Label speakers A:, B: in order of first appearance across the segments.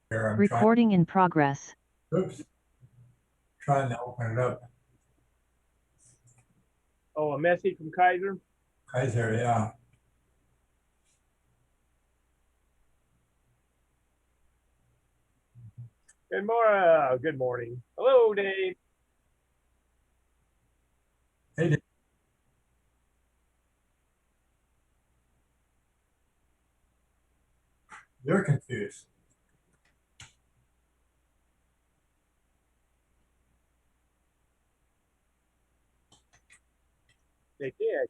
A: Here, I'm
B: Recording in progress.
A: trying to open it up.
C: Oh, a message from Kaiser?
A: Kaiser, yeah.
C: Good morning. Hello, Dave.
A: Hey, Dave. You're confused.
C: They did.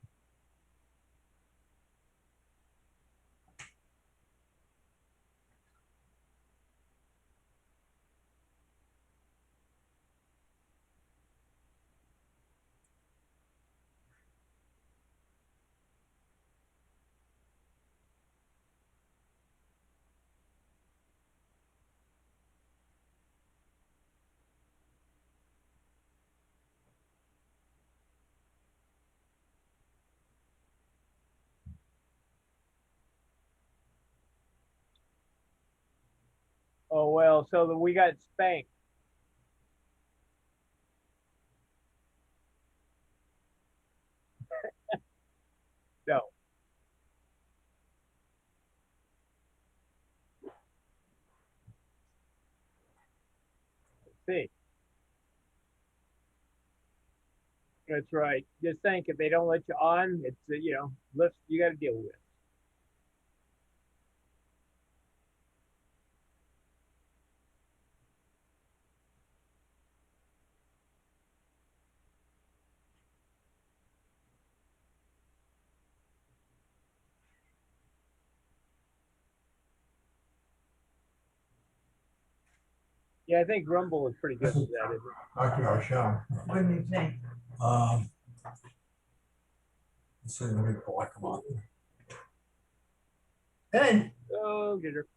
C: Oh, well, so we got spanked. No. Let's see. That's right. Just think if they don't let you on, it's, lifts you got to deal with. Yeah, I think Rumble is pretty good for that, isn't it?
A: Dr. Arsham.
D: What do you think?
A: Let's see, let me pull it. Come on.
D: Good.
C: Oh, get her.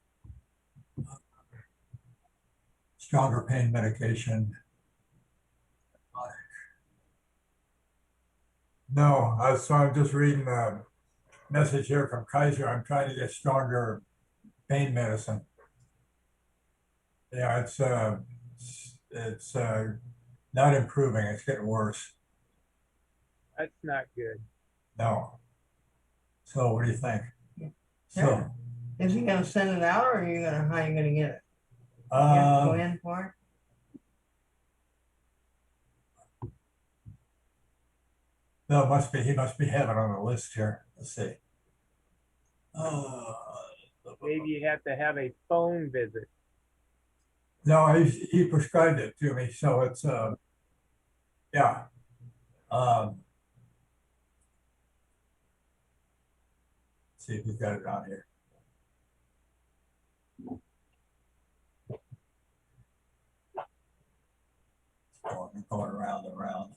A: Stronger pain medication. No, so I'm just reading a message here from Kaiser. I'm trying to get stronger pain medicine. Yeah, it's not improving. It's getting worse.
C: That's not good.
A: No. So what do you think?
D: Yeah.
A: So,
D: Is he gonna send it out, or are you gonna, how are you gonna get it? You have to go
A: uh,
D: in for it?
A: no, he must be having on the list here. Let's see. Uh,
C: Maybe you have to have a phone visit.
A: no, he prescribed it to me, so it's, yeah. Um, see if he's got it on here. It's going around and around.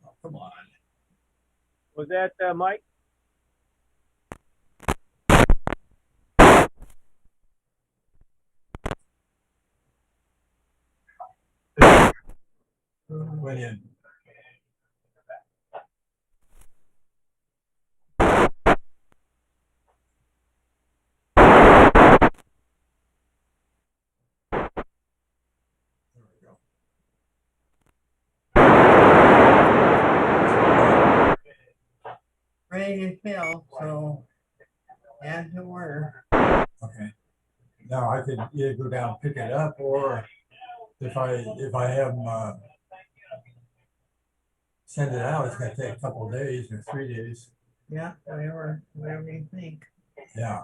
A: Oh, come on.
C: Was that Mike?
A: When you there we go.
D: Ready to fill, so add to order.
A: Okay. Now I could either go down and pick it up, or if I have them send it out, it's gonna take a couple of days or 3 days.
D: Yeah, whatever you think.
A: Yeah.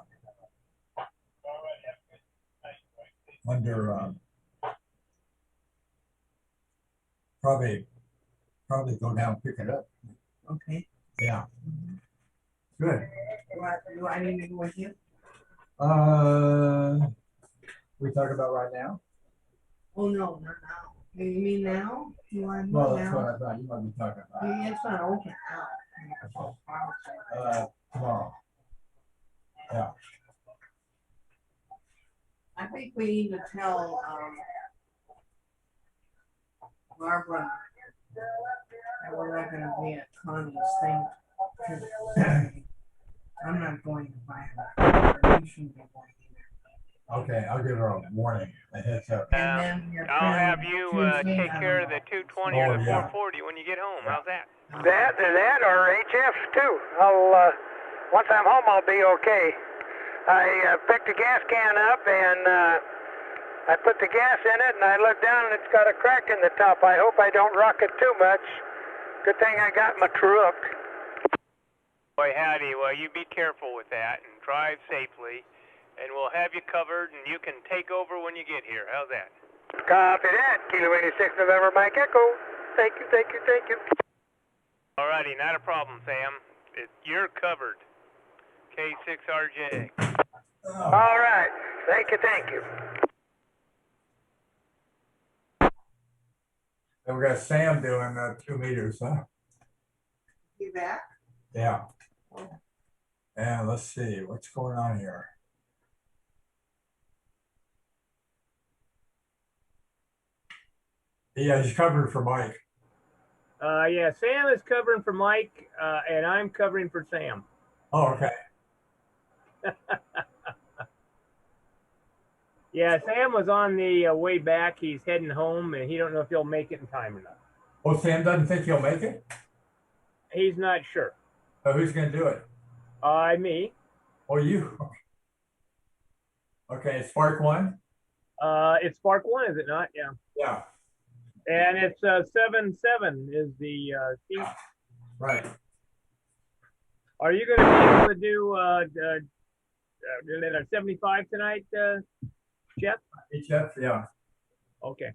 A: Wonder probably go down and pick it up.
D: Okay.
A: Yeah. Good.
D: Do I need to go with you?
A: We talk about right now?
D: Oh, no, not now. You mean now? You want to
A: Well,
D: go
A: that's
D: now?
A: what I thought you might be talking about.
D: It's not open now.
A: Tomorrow. Yeah.
D: I think we need to tell, Barbara that we're not gonna be at Connie's thing I'm not going to buy it. You shouldn't be going either.
A: Okay, I'll give her a warning, a heads up.
D: And then your
B: I'll
D: friend
B: have you
D: Tuesday,
B: take
D: I
B: care
D: don't
B: of the
D: know.
B: 220
A: Oh,
B: or the
A: yeah.
B: 440 when you get home. How's that?
C: That or HF too. Once I'm home, I'll be okay. I picked a gas can up and I put the gas in it and I looked down and it's got a crack in the top. I hope I don't rock it too much. Good thing I got my truck.
B: Boy, howdy. Well, you be careful with that and drive safely, and we'll have you covered, and you can take over when you get here. How's that?
C: Copy that. Kilo 86 November Mike Echo. Thank you, thank you, thank you.
B: All righty, not a problem, Sam. You're covered. K6RJ.
C: All right. Thank you, thank you.
A: And we got Sam doing 2 meters, huh?
D: You back?
A: Yeah. And let's see, what's going on here? Yeah, he's covered for Mike.
C: Yeah, Sam is covering for Mike, and I'm covering for Sam.
A: Oh, okay.
C: Yeah, Sam was on the way back. He's heading home, and he don't know if he'll make it in time or not.
A: Oh, Sam doesn't think he'll make it?
C: He's not sure.
A: So who's gonna do it?
C: Me.
A: Oh, you. Okay, SPARC 1?
C: It's SPARC 1, is it not? Yeah.
A: Yeah,
C: And it's 7-7 is the seat.
A: right.
C: Are you going to be able to do 75 tonight, Jeff?
A: HF, yeah.
C: Okay.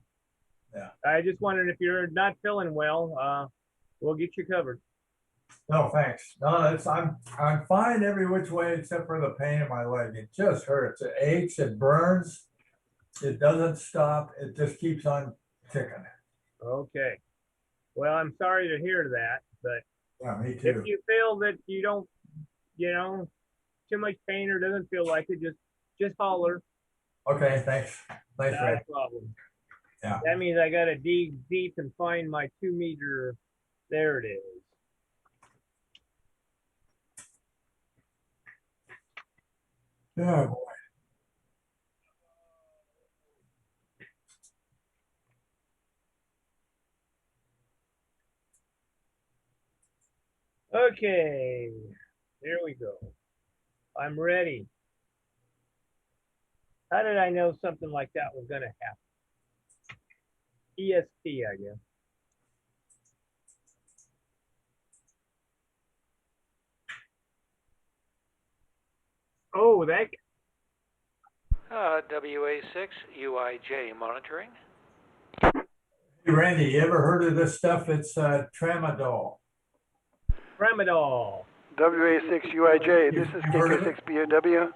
A: Yeah.
C: I just wondered if you're not feeling well, we'll get you covered.
A: No, thanks. No, I'm fine every which way except for the pain in my leg. It just hurts. It aches, it burns. It doesn't stop. It just keeps on ticking.
C: Okay. Well, I'm sorry to hear that, but
A: Yeah, me too.
C: if you feel that you don't, too much pain or doesn't feel like it, just holler.
A: Okay, thanks. Thanks,
C: Not
A: Ray.
C: a problem.
A: Yeah.
C: That means I got to dig deep and find my 2 meter. There it is.
A: Yeah, boy.
C: Okay, here we go. I'm ready. How did I know something like that was going to happen? ESP, I guess. Oh, that.
E: WA6 UIJ monitoring.
A: Hey, Randy, you ever heard of this stuff? It's tramadol.
C: Tramadol.
F: WA6UIJ, this is
A: You've heard of it?
F: KK6BOW,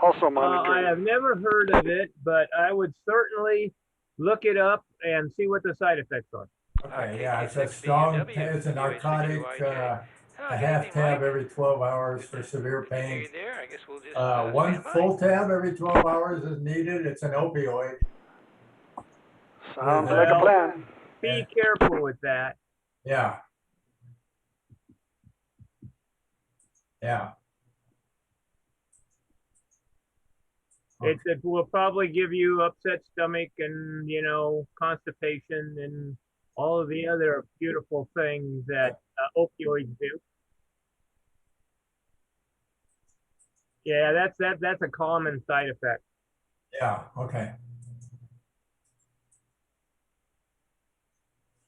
F: also
C: I
F: monitoring.
C: have never heard of it, but I would certainly look it up and see what the side effects are.
A: Okay, yeah, it's a strong, it's a narcotic, a half tab every 12 hours for severe pain.
E: There, I guess we'll just,
A: One
E: stand by.
A: full tab every 12 hours is needed. It's an opioid.
F: Sounds like a
C: Well,
F: plan.
C: Be careful with that.
A: Yeah. Yeah.
C: It will probably give you upset stomach and, constipation and all of the other beautiful things that opioids do. Yeah, that's a common side effect.
A: Yeah, okay.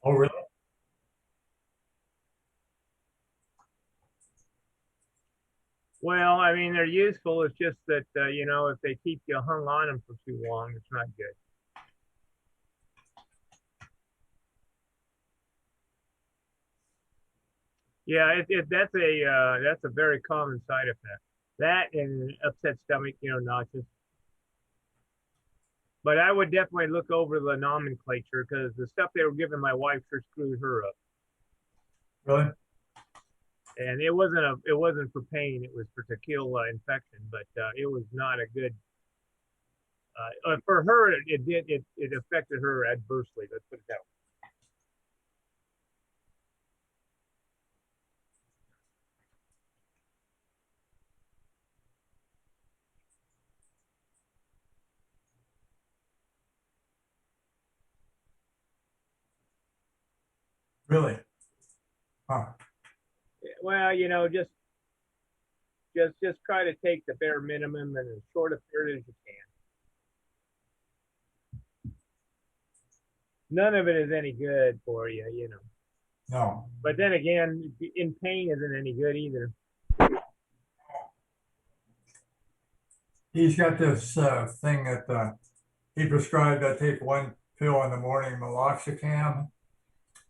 A: Oh, really?
C: Well, I mean, they're useful. It's just that, if they keep you hung on them for too long, it's not good. Yeah, that's a very common side effect. That and upset stomach, nauseous. But I would definitely look over the nomenclature because the stuff they were giving my wife sure screwed her up.
A: Really?
C: And it wasn't for pain. It was for to kill infection, but it was not a good. For her, it affected her adversely. Let's put it that way.
A: Really? Huh.
G: Well, just try to take the bare minimum in as short a period as you can. None of it is any good for you.
A: No.
G: But then again, in pain isn't any good either.
A: He's got this thing that he prescribed. I take one pill in the morning, meloxicam,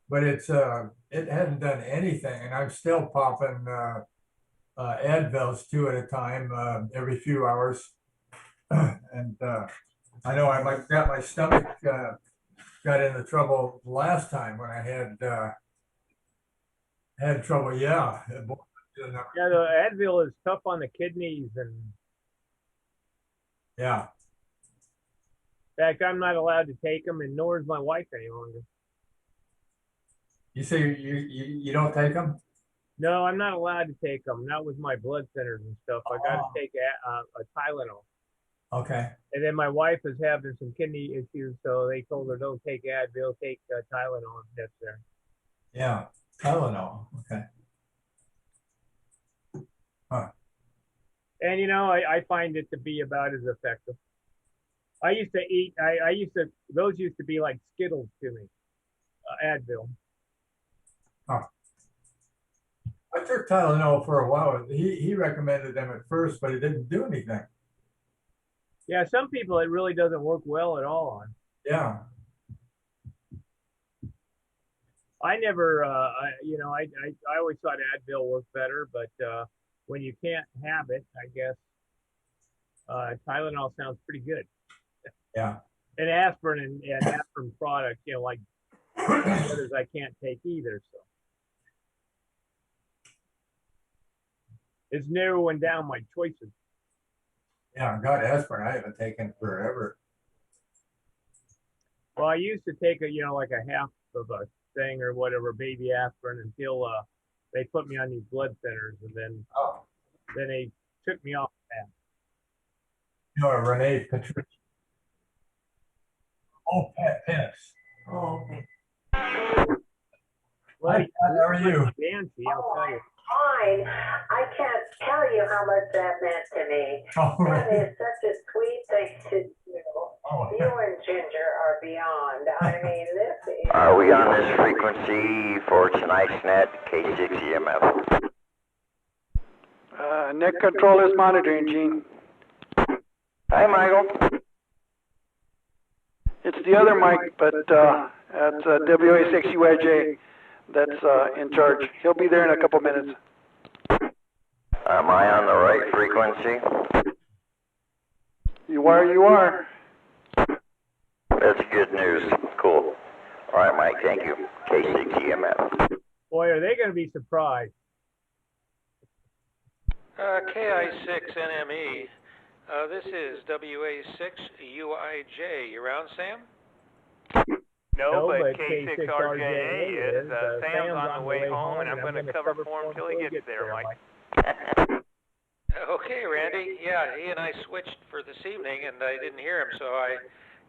A: but it hadn't done anything, and I'm still popping Advils 2 at a time every few hours. And I know I got my stomach got into trouble last time when I had trouble. Yeah.
G: Yeah, the Advil is tough on the kidneys, and
A: yeah.
G: in fact, I'm not allowed to take them, and nor is my wife any longer.
A: You say you don't take them?
G: No, I'm not allowed to take them. Not with my blood thinners and stuff. I got to take a Tylenol.
A: Okay.
G: And then my wife is having some kidney issues, so they told her don't take Advil, take Tylenol if necessary.
A: Yeah, Tylenol. Okay. Huh.
G: And I find it to be about as effective. I used to eat. Those used to be like Skittles to me. Advil.
A: Huh. I took Tylenol for a while. He recommended them at first, but it didn't do anything.
G: Yeah, some people it really doesn't work well at all on.
A: Yeah.
G: I never, I always thought Advil worked better, but when you can't have it, I guess Tylenol sounds pretty good.
A: Yeah.
G: And aspirin and aspirin products, like others I can't take either. So it's narrowing down my choices.
A: Yeah, God, aspirin I haven't taken forever.
G: Well, I used to take like a half of a thing or whatever, baby aspirin, until they put me on these blood thinners, and then they took me off that.
A: Renee Patricia. Oh, Pat Pennis.
D: Oh, okay.
G: Well,
A: Hi, Pat, how are you?
G: Nancy, I'll tell you.
H: Fine. I can't tell you how much that meant to me.
A: Oh,
H: That
A: really?
H: is such a sweet thing to do.
A: Oh,
H: You and Ginger are beyond. I mean, this is...
I: Are we on this frequency for tonight's net, K6EMF?
F: Net control is monitoring, Gene.
I: Hi, Michael.
F: It's the other Mike, but that's WA6UIJ that's in charge. He'll be there in a couple minutes.
I: Am I on the right frequency?
F: You are.
I: That's good news. Cool. All right, Mike, thank you. K6EMF.
G: Boy, are they going to be surprised.
E: KI6NME. This is WA6UIJ. You around, Sam?
B: No, but K6RJA is. Sam's on the way home, and I'm going to cover for him till he gets there, Mike.
E: Okay, Randy. Yeah, he and I switched for this evening, and I didn't hear him, so I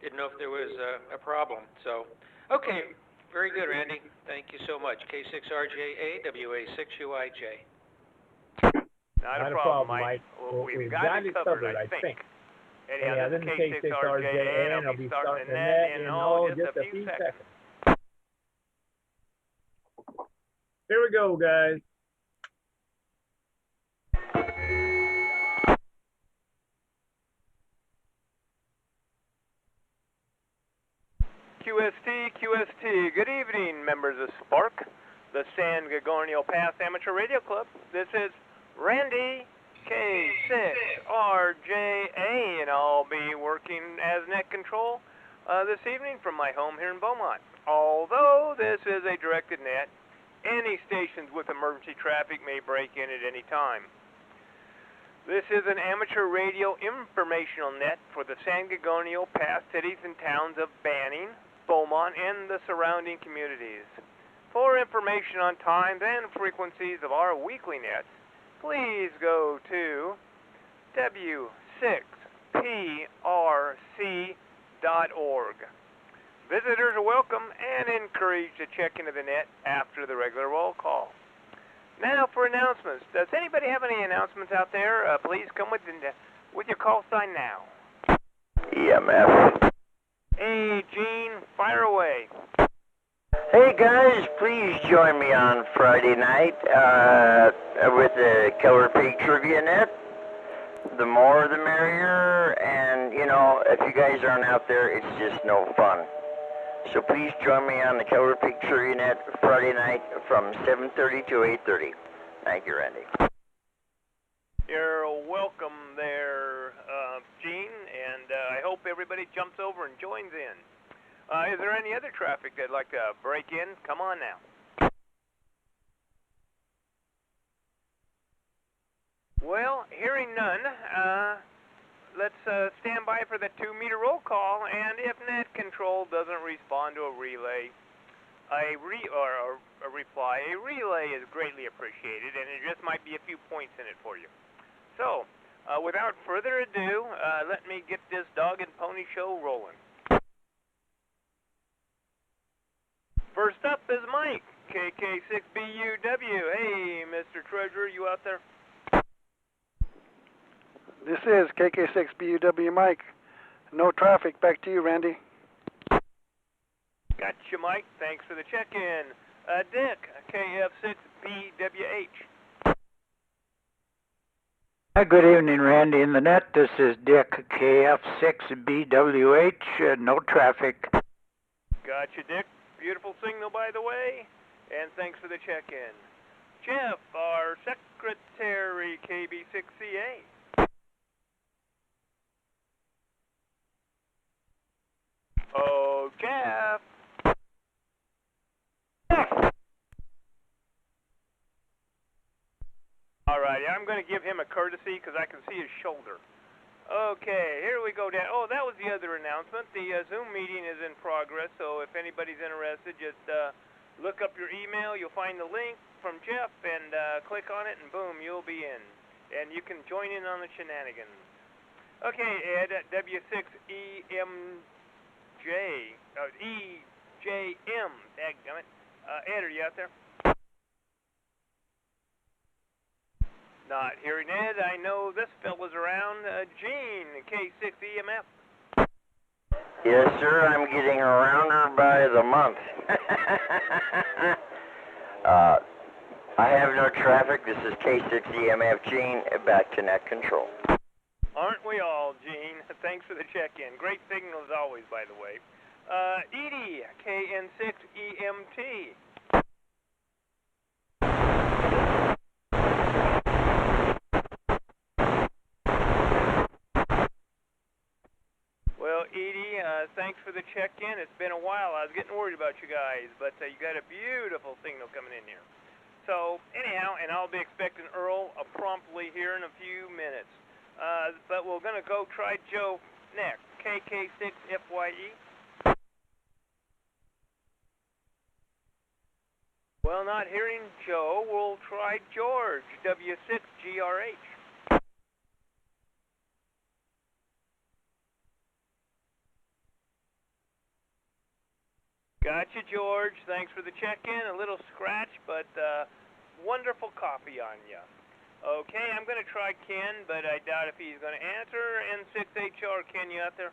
E: didn't know if there was a problem. So, okay, very good, Randy. Thank you so much. K6RJA, WA6UIJ.
B: Not a problem, Mike. We've got it covered, I think. Anyhow, this is K6RJA, and I'll be starting the net in just a few seconds.
G: Here we go, guys.
B: QST. Good evening, members of SPARC, the San Gorgonio Pass Amateur Radio Club. This is Randy K6RJA, and I'll be working as net control this evening from my home here in Beaumont. Although this is a directed net, any stations with emergency traffic may break in at any time. This is an amateur radio informational net for the San Gorgonio Pass cities and towns of Banning, Beaumont, and the surrounding communities. For information on times and frequencies of our weekly nets, please go to w6prc.org. Visitors are welcome and encouraged to check into the net after the regular roll call. Now for announcements. Does anybody have any announcements out there? Please come with your call sign now.
I: EMF.
B: Hey, Gene, fire away.
I: Hey guys, please join me on Friday night with the Keller Peak Trivia Net. The more the merrier, and you know, if you guys aren't out there, it's just no fun. So please join me on the Keller Peak Trivia Net Friday night from 7:30 to 8:30. Thank you, Randy.
B: You're welcome there, Gene, and I hope everybody jumps over and joins in. Is there any other traffic that'd like to break in? Come on now. Well, hearing none, let's stand by for the 2-meter roll call, and if net control doesn't respond to a relay, a reply, a relay is greatly appreciated, and it just might be a few points in it for you. So, without further ado, let me get this dog and pony show rolling. First up is Mike, KK6BUW. Hey, Mr. Treasurer, you out there?
F: This is KK6BUW Mike. No traffic. Back to you, Randy.
B: Gotcha, Mike. Thanks for the check-in. Dick, KF6BWH.
J: Good evening, Randy in the net. This is Dick, KF6BWH. No traffic.
B: Gotcha, Dick. Beautiful signal, by the way. And thanks for the check-in. Jeff, our secretary, KB6CA. Oh, Jeff. All right, I'm going to give him a courtesy because I can see his shoulder. Okay, here we go down. Oh, that was the other announcement. The Zoom meeting is in progress, so if anybody's interested, just look up your email. You'll find the link from Jeff and click on it, and boom, you'll be in. And you can join in on the shenanigans. Okay, Ed, W6EMJ. EJM. Dadgummit. Ed, are you out there? Not hearing Ed. I know this fella's around. Gene, K6EMF.
I: Yes, sir. I'm getting around her by the month. I have no traffic. This is K6EMF Gene. Back to net control.
B: Aren't we all, Gene? Thanks for the check-in. Great signal as always, by the way. Edie, KN6EMT. Well, Edie, thanks for the check-in. It's been a while. I was getting worried about you guys, but you got a beautiful signal coming in here. So, anyhow, and I'll be expecting Earl promptly here in a few minutes. But we're going to go try Joe next. KK6FYE. Well, not hearing Joe, we'll try George, W6GRH. Gotcha, George. Thanks for the check-in. A little scratch, but wonderful copy on you. Okay, I'm going to try Ken, but I doubt if he's going to answer. N6HR, Ken, you out there?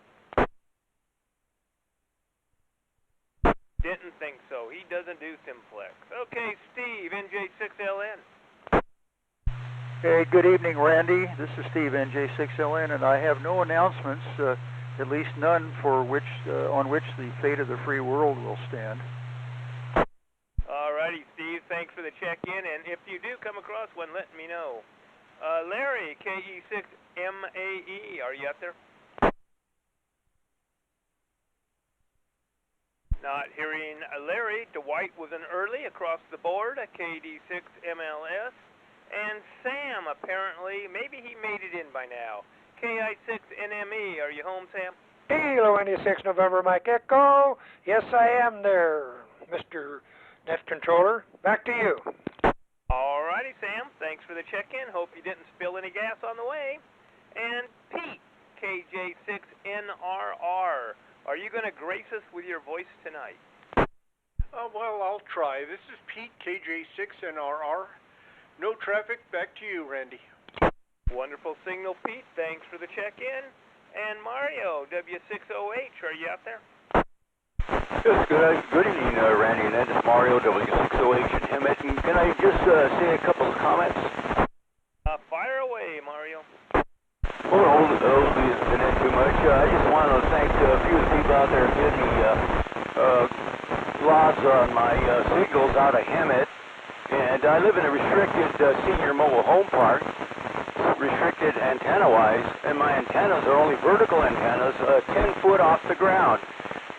B: Didn't think so. He doesn't do Simplex. Okay, Steve, NJ6LN.
K: Hey, good evening, Randy. This is Steve, NJ6LN, and I have no announcements, at least none for which on which the fate of the free world will stand.
B: Alrighty, Steve. Thanks for the check-in, and if you do come across one, let me know. Larry, KE6MAE, are you out there? Not hearing Larry. Dwight was an early across the board, KD6MLS. And Sam, apparently, maybe he made it in by now. KI6NME, are you home, Sam?
C: Hello, 96 November, Mike Echo. Yes, I am there, Mr. Net Controller. Back to you.
B: Alrighty, Sam. Thanks for the check-in. Hope you didn't spill any gas on the way. And Pete, KJ6NRR. Are Are you going to grace us with your voice tonight?
L: Well, I'll try. This is Pete, KJ6NRR. No traffic, back to you, Randy.
B: Wonderful signal, Pete. Thanks for the check-in. And Mario, W6OH, are you out there?
M: Yes, good evening, Randy, and that is Mario, W6OH in Hemet. And can I just say a couple of comments?
B: Fire away, Mario.
M: Well, hopefully it's been in too much. I just want to thank a few of the people out there giving me lots on my signals out of Hemet. And I live in a restricted senior mobile home park, restricted antenna-wise, and my antennas are only vertical antennas, 10 foot off the ground.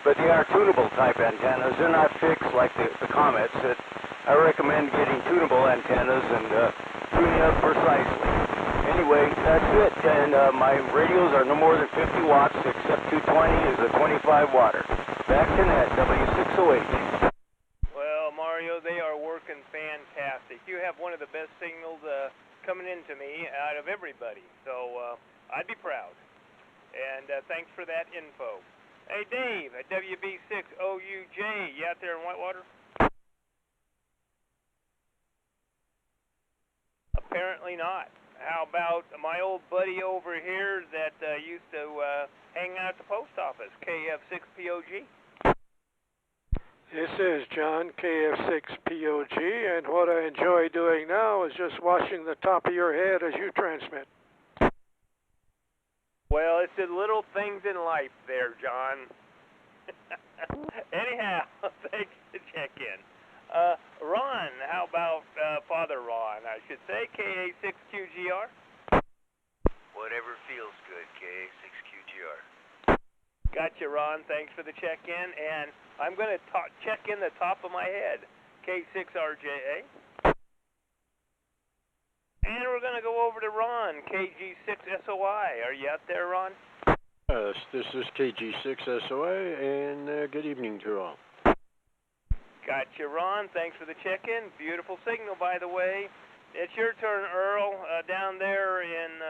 M: But they are tunable type antennas. They're not fixed like the Comets. I recommend getting tunable antennas and tuning up precisely. Anyway, that's it. And my radios are no more than 50 watts, except 220 is a 25 watter. Back to net, W6OH.
B: Well, Mario, they are working fantastic. You have one of the best signals coming into me out of everybody. So I'd be proud. And thanks for that info. Hey, Dave, at WB6OUJ, you out there in Whitewater? Apparently not. How about my old buddy over here that used to hang out at the post office, KF6POG?
L: This is John, KF6POG, and what I enjoy doing now is just watching the top of your head as you transmit.
B: Well, it's the little things in life there, John. Anyhow, thanks for the check-in. Ron, how about Father Ron, I should say, KA6QGR?
N: Whatever feels good, KA6QGR.
B: Gotcha, Ron. Thanks for the check-in. And I'm going to check in the top of my head, K6RJA. And we're going to go over to Ron, KG6SOI. Are you out there, Ron?
O: Yes, this is KG6SOI, and good evening to all.
B: Gotcha, Ron. Thanks for the check-in. Beautiful signal, by the way. It's your turn, Earl, down there in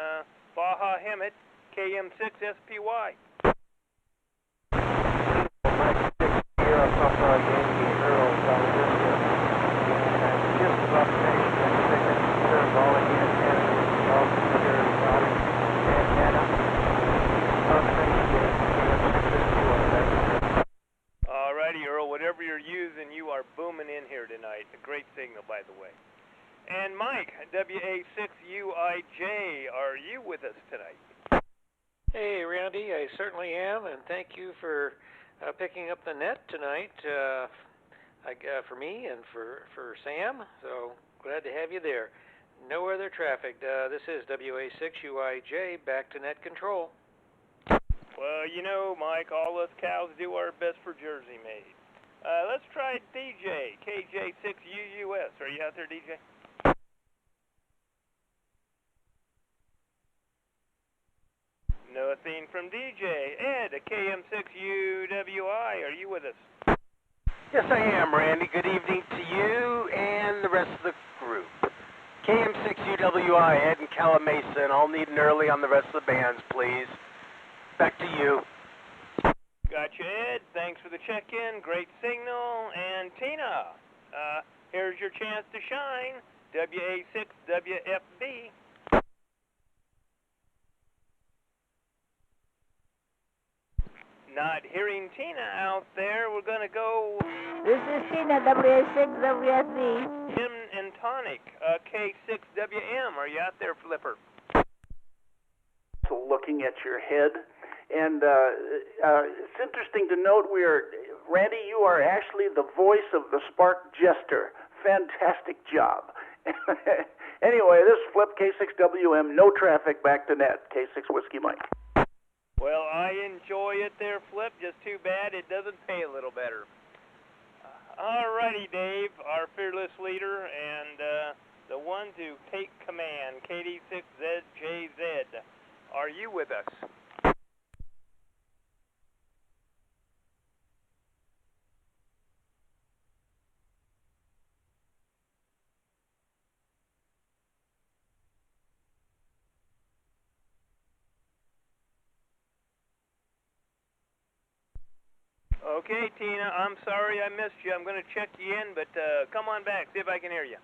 B: Baja Hemet, KM6SPY. Alrighty, Earl, whatever you're using, you are booming in here tonight. A great signal, by the way. And Mike, WA6UIJ, are you with us tonight?
E: Hey, Randy, I certainly am, and thank you for picking up the net tonight for me and for Sam. So glad to have you there. No other traffic. This is WA6UIJ, back to net control.
B: Well, you know, Mike, all us cows do our best for Jersey made. Let's try DJ, KJ6UUS. Are you out there, DJ? Nothing from DJ. Ed, a KM6UWI. Are you with us?
P: Yes, I am, Randy. Good evening to you and the rest of the group. KM6UWI, Ed and Calamasa, and I'll need an early on the rest of the bands, please. Back to you.
B: Gotcha, Ed. Thanks for the check-in. Great signal. And Tina, here's your chance to shine. WA6WFB. Not hearing Tina out there. We're going to go...
Q: This is Tina, WA6WSB.
B: Jim and Tonic, K6WM. Are you out there, Flipper?
R: Looking at your head. And it's interesting to note Randy, you are actually the voice of the SPARC jester. Fantastic job. Anyway, this is Flip, K6WM, no traffic, back to net, K6 Whiskey Mike.
B: Well, I enjoy it there, Flip. Just too bad it doesn't pay a little better. Alrighty, Dave, our fearless leader and the one to take command, KD6ZJZ. Are you with us? Okay, Tina, I'm sorry I missed you. I'm going to check you in, but come on back, see if I can hear you.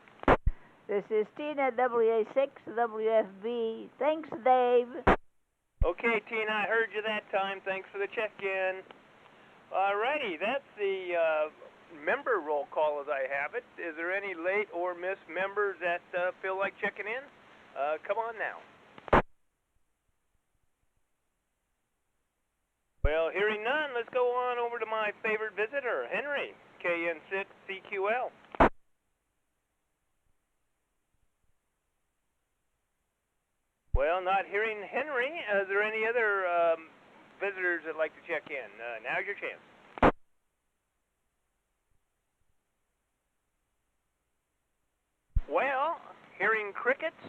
Q: This is Tina, WA6WFB. Thanks, Dave.
B: Okay, Tina, I heard you that time. Thanks for the check-in. Alrighty, that's the member roll call as I have it. Is there any late or missed members that feel like checking in? Come on now. Well, hearing none, let's go on over to my favorite visitor, Henry, KN6CQL. Well, not hearing Henry. Is there any other visitors that like to check in? Now's your chance. Well, hearing crickets,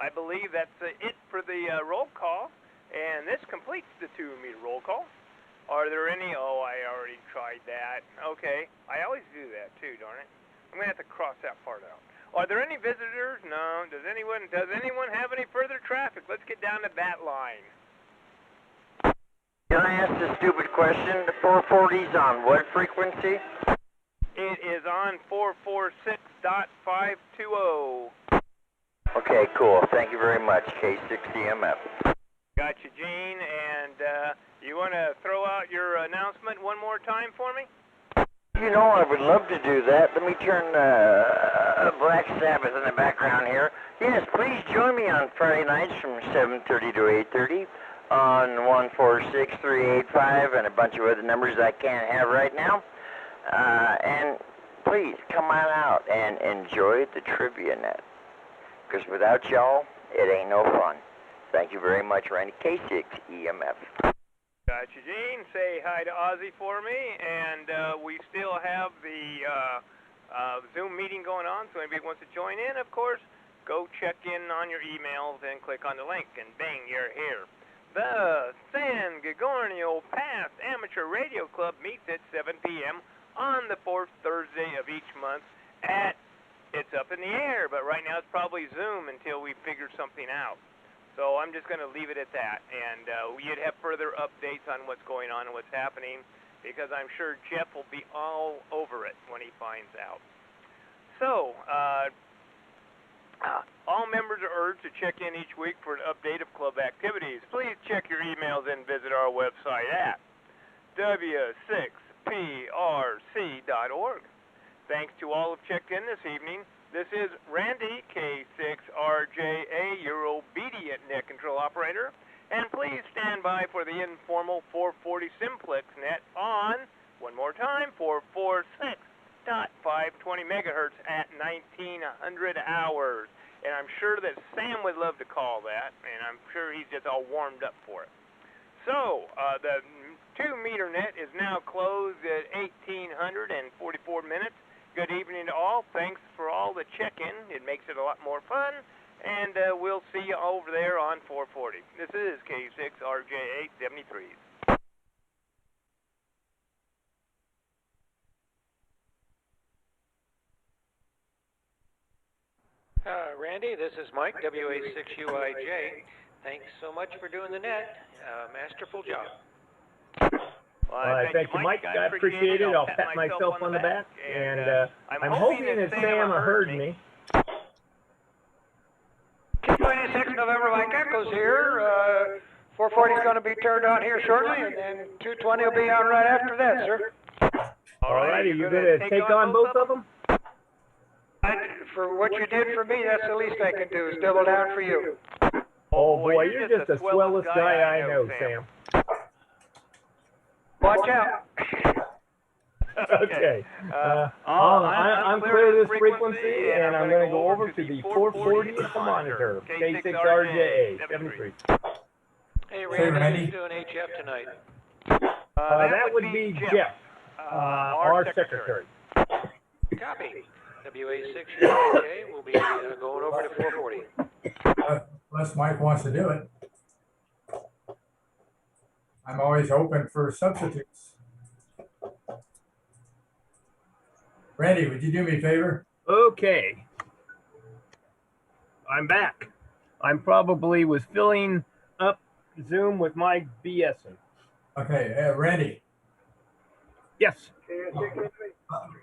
B: I believe that's it for the roll call, and this completes the 2-meter roll call. Are there any? Oh, I already tried that. Okay, I always do that too, darn it. I'm gonna have to cross that part out. Are there any visitors? No. Does anyone have any further traffic? Let's get down to that line.
I: Can I ask a stupid question? The 440's on what frequency?
B: It is on 446.520.
I: Okay, cool. Thank you very much, K6EMF.
B: Gotcha, Gene. And you want to throw out your announcement one more time for me?
I: You know, I would love to do that. Let me turn Black Sabbath in the background here. Yes, please join me on Friday nights from 7:30 to 8:30 on 146385 and a bunch of other numbers I can't have right now. And please come on out and enjoy the Trivia Net. Because without y'all, it ain't no fun. Thank you very much, Randy. K6EMF.
B: Gotcha, Gene. Say hi to Ozzy for me. And we still have the Zoom meeting going on, so anybody wants to join in, of course, go check in on your emails and click on the link, and bang, you're here. The San Gorgonio Pass Amateur Radio Club meets at 7 p.m. on the 4th Thursday of each month at, it's up in the air, but right now it's probably Zoom until we figure something out. So I'm just going to leave it at that, and you'd have further updates on what's going on and what's happening, because I'm sure Jeff will be all over it when he finds out. So, all members are urged to check in each week for an update of club activities. Please check your emails and visit our website at w6prc.org. Thanks to all who've checked in this evening. This is Randy, K6RJA, your obedient net control operator. And please stand by for the informal 440 simplex net on, one more time, 446.520 megahertz at 1900 hours. And I'm sure that Sam would love to call that, and I'm sure he's just all warmed up for it. So, the 2-meter net is now closed at 1844 minutes. Good evening to all. Thanks for all the check-in. It makes it a lot more fun. And we'll see you over there on 440. This is K6RJ873.
E: Randy, this is Mike, WA6UIJ. Thanks so much for doing the net. Masterful job.
G: Thank you, Mike. I appreciate it. I'll pat myself on the back. And I'm hoping that Sam heard me.
F: 226 November Mike Echoes here. 440 is going to be turned on here shortly, and then 220 will be on right after that, sir.
G: All righty, you going to take on both of them?
F: For what you did for me, that's the least I can do, is double down for you.
G: Oh boy, you're just the swellest guy I know, Sam.
F: Watch out.
G: Okay. I'm clear of this frequency, and I'm going to go over to the 440 monitor, K6RJA 73.
E: Hey, Randy, who's doing HF tonight?
G: That would be Jeff, our secretary.
E: Copy. WA6UIJ will be going over to 440.
A: Unless Mike wants to do it. I'm always open for substitutes. Randy, would you do me a favor?
G: Okay. I'm back. I'm probably was filling up Zoom with my BSing.
A: Okay, Randy.
G: Yes.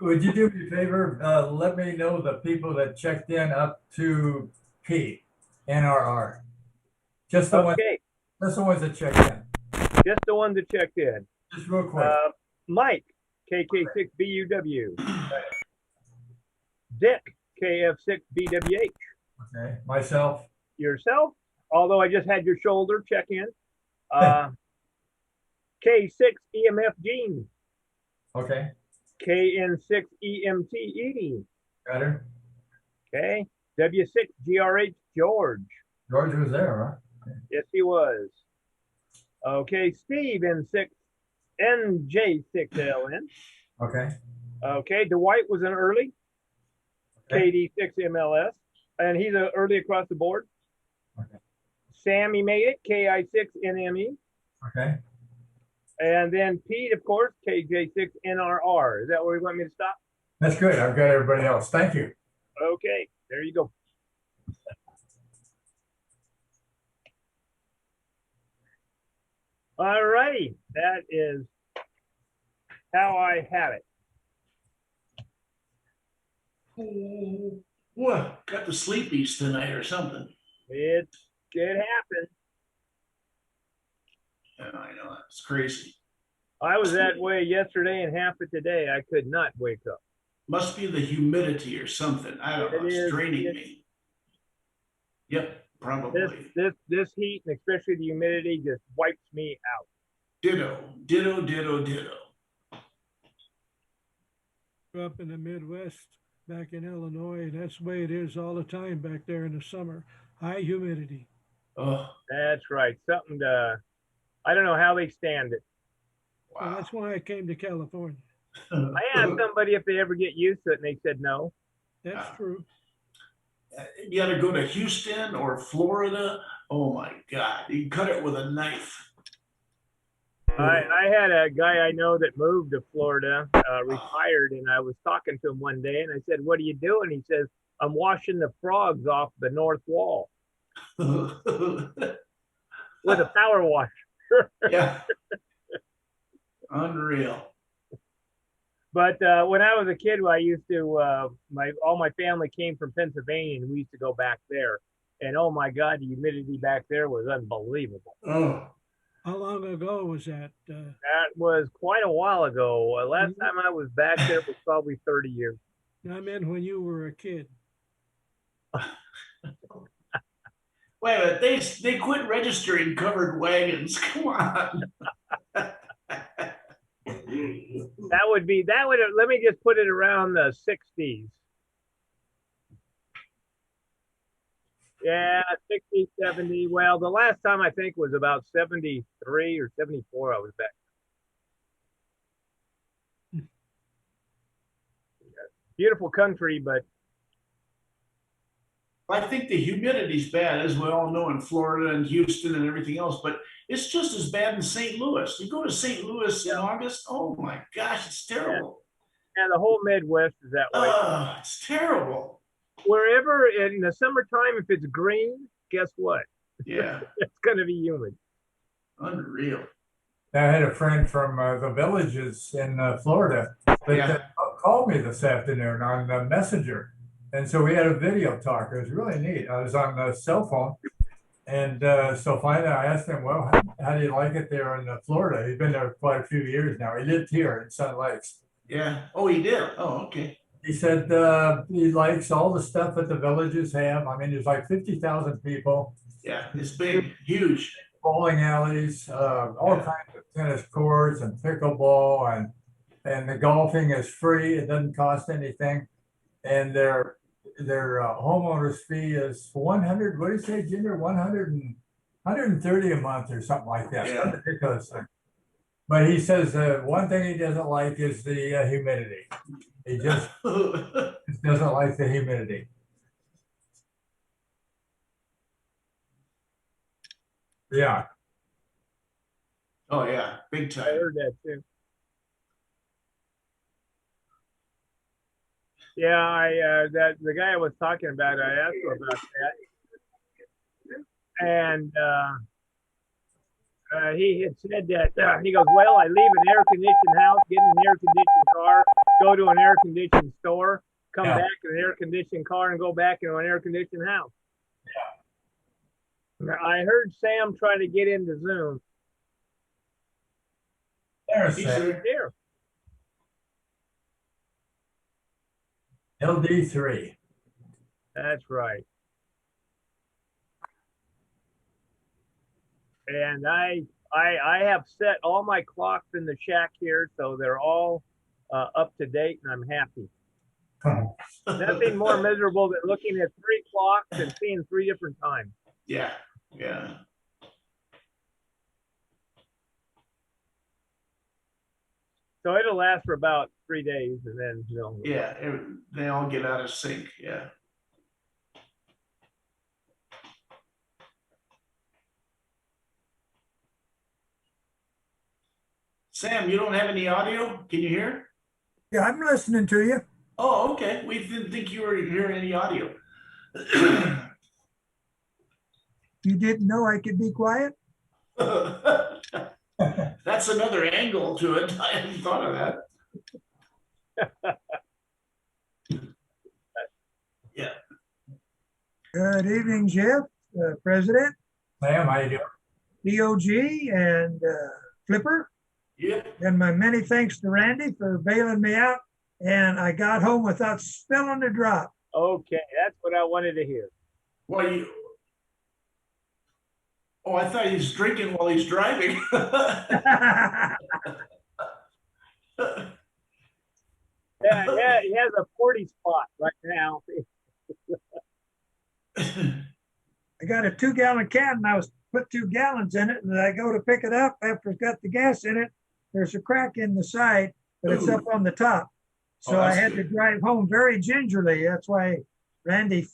A: Would you do me a favor? Let me know the people that checked in up to P, NRR. Just the
G: Okay.
A: just the ones that checked in.
G: Just the ones that checked in.
A: Just real quick.
G: Mike, KK6BUW. Dick, KF6BWH.
A: Okay. Myself.
G: Yourself, although I just had your shoulder check in. K6EMF Gene.
A: Okay.
G: KN6EMT Edie.
A: Got her.
G: Okay. W6GRH George.
A: George was there, huh?
G: Yes, he was. Okay, Steve N6NJ6LN.
A: Okay.
G: Okay, Dwight was an early. KD6MLS. And he's an early across the board.
A: Okay.
G: Sammy made it, KI6NME.
A: Okay.
G: And then Pete, of course, KJ6NRR. Is that where you want me to stop?
A: That's good. I've got everybody else. Thank you.
G: Okay, there you go. All righty, that is how I have it.
S: Well, got the sleepies tonight or something.
G: It happened.
S: Yeah, I know, it's crazy.
G: I was that way yesterday and half of today. I could not wake up.
S: Must be the humidity or something. I don't know. It's draining me. Yep, probably.
G: This heat and especially the humidity just wipes me out.
S: Ditto, ditto, ditto, ditto.
L: Grew up in the Midwest back in Illinois, and that's the way it is all the time back there in the summer. High humidity.
S: Oh,
G: that's right. Something to, I don't know how they stand it.
L: Wow. Well, that's why I came to California.
G: I asked somebody if they ever get used to it, and they said no.
L: That's true.
S: You got to go to Houston or Florida. Oh my God, you cut it with a knife.
G: I had a guy I know that moved to Florida, retired, and I was talking to him one day, and I said, "What are you doing?" He says, "I'm washing the frogs off the north wall with a power washer."
S: Yeah. Unreal.
G: But when I was a kid, I used to all my family came from Pennsylvania, and we used to go back there. And oh my God, the humidity back there was unbelievable.
S: Oh.
L: How long ago was that?
G: That was quite a while ago. Last time I was back there was probably 30 years.
L: I meant when you were a kid.
S: Wait a minute, they quit registering covered wagons. Come on.
G: That would let me just put it around the 60s. Yeah, 60, 70. Well, the last time I think was about 73 or 74 I was back. Beautiful country, but
S: I think the humidity's bad, as we all know, in Florida and Houston and everything else, but it's just as bad in St. Louis. You go to St. Louis in August, oh my gosh, it's terrible.
G: Yeah, the whole Midwest is that way.
S: Oh, it's terrible.
G: Wherever in the summertime, if it's green, guess what?
S: Yeah.
G: It's going to be humid.
S: Unreal.
A: I had a friend from the villages in Florida that called me this afternoon on the Messenger. And so we had a video talk. It was really neat. I was on the cell phone. And so finally I asked him, well, how do you like it there in Florida? He's been there quite a few years now. He lived here in Sun Lakes.
S: Yeah. Oh, he did? Oh, okay.
A: He said he likes all the stuff that the villages have. I mean, there's like 50,000 people.
S: Yeah, it's big, huge.
A: Bowling alleys, all kinds of tennis courts and pickleball, and the golfing is free. It doesn't cost anything. And their homeowner's fee is 100, what do you say, Junior? 130 a month or something like that.
S: Yeah.
A: Some ridiculous thing. But he says one thing he doesn't like is the humidity. He just doesn't like the humidity. Yeah.
S: Oh yeah, big time.
G: I heard that too. Yeah, the guy I was talking about, I asked him about that, and he had said that, he goes, well, I leave an air-conditioned house, get in an air-conditioned car, go to an air-conditioned store, come back in an air-conditioned car, and go back into an air-conditioned house. Now, I heard Sam trying to get into Zoom.
A: There's
G: He's
A: Sam.
G: there.
A: LD3.
G: That's right. And I have set all my clocks in the shack here, so they're all up to date, and I'm happy. Nothing more miserable than looking at 3 clocks and seeing 3 different times.
S: Yeah, yeah.
G: So it'll last for about 3 days, and then
S: Yeah, they all get out of sync. Yeah. Sam, you don't have any audio? Can you hear?
T: Yeah, I'm listening to you.
S: Oh, okay. We didn't think you were hearing any audio.
T: You didn't know I could be quiet?
S: That's another angle to it. I hadn't thought of that. Yeah.
T: Good evening, Jeff, President.
A: Sam, how you doing?
T: DOG and Flipper.
S: Yeah.
T: And my many thanks to Randy for bailing me out. And I got home without spilling a drop.
G: Okay, that's what I wanted to hear.
S: Well, I thought he's drinking while he's driving.
G: Yeah, he has a 40 spot right now.
T: I got a 2-gallon can and I was put 2 gallons in it, and I go to pick it up after it's got the gas in it. There's a crack in the side, but it's up on the top. So I had to drive home very gingerly. That's why Randy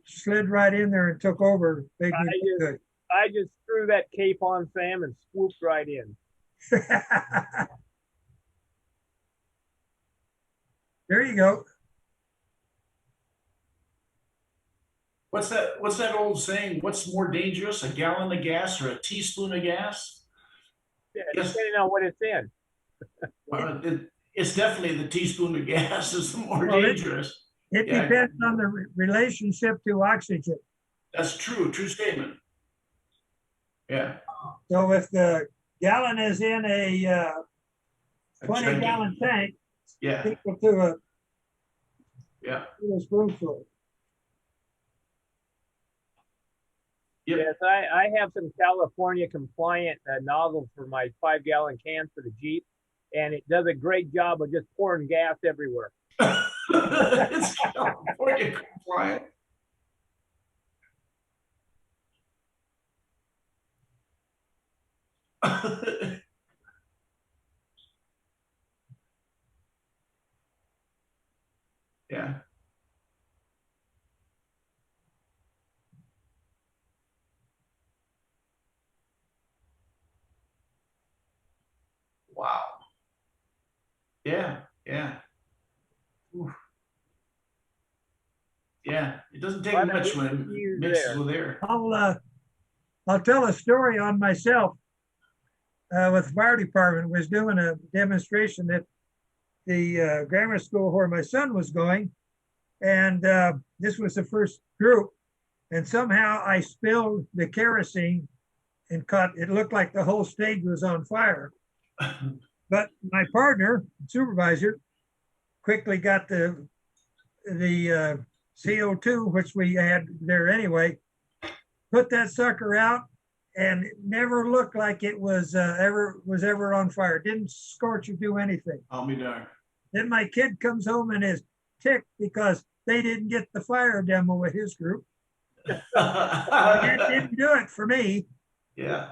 T: slid right in there and took over.
G: I just threw that cape on Sam and swooped right in.
T: There you go.
S: What's that old saying? What's more dangerous, a gallon of gas or a teaspoon of gas?
G: Yeah, depending on what it's in.
S: Well, it's definitely the teaspoon of gas is the more dangerous.
T: It depends on the relationship to oxygen.
S: That's true. True statement. Yeah.
T: So if the gallon is in a 20-gallon tank,
S: yeah,
T: equal to
S: a
T: spoonful.
S: Yep.
G: Yes, I have some California compliant nozzles for my 5-gallon cans for the Jeep, and it does a great job of just pouring gas everywhere.
S: It's California compliant. Yeah. Wow. Yeah, yeah. Oof. Yeah, it doesn't take much when it mixes with air.
T: I'll tell a story on myself. With the fire department, was doing a demonstration at the grammar school where my son was going, and this was the first group, and somehow I spilled the kerosene and it looked like the whole stage was on fire. But my partner, supervisor, quickly got the CO2, which we had there anyway, put that sucker out, and it never looked like it was ever on fire. Didn't scorch or do anything.
S: I'll be darned.
T: Then my kid comes home and is ticked because they didn't get the fire demo with his group. That didn't do it for me.
S: Yeah.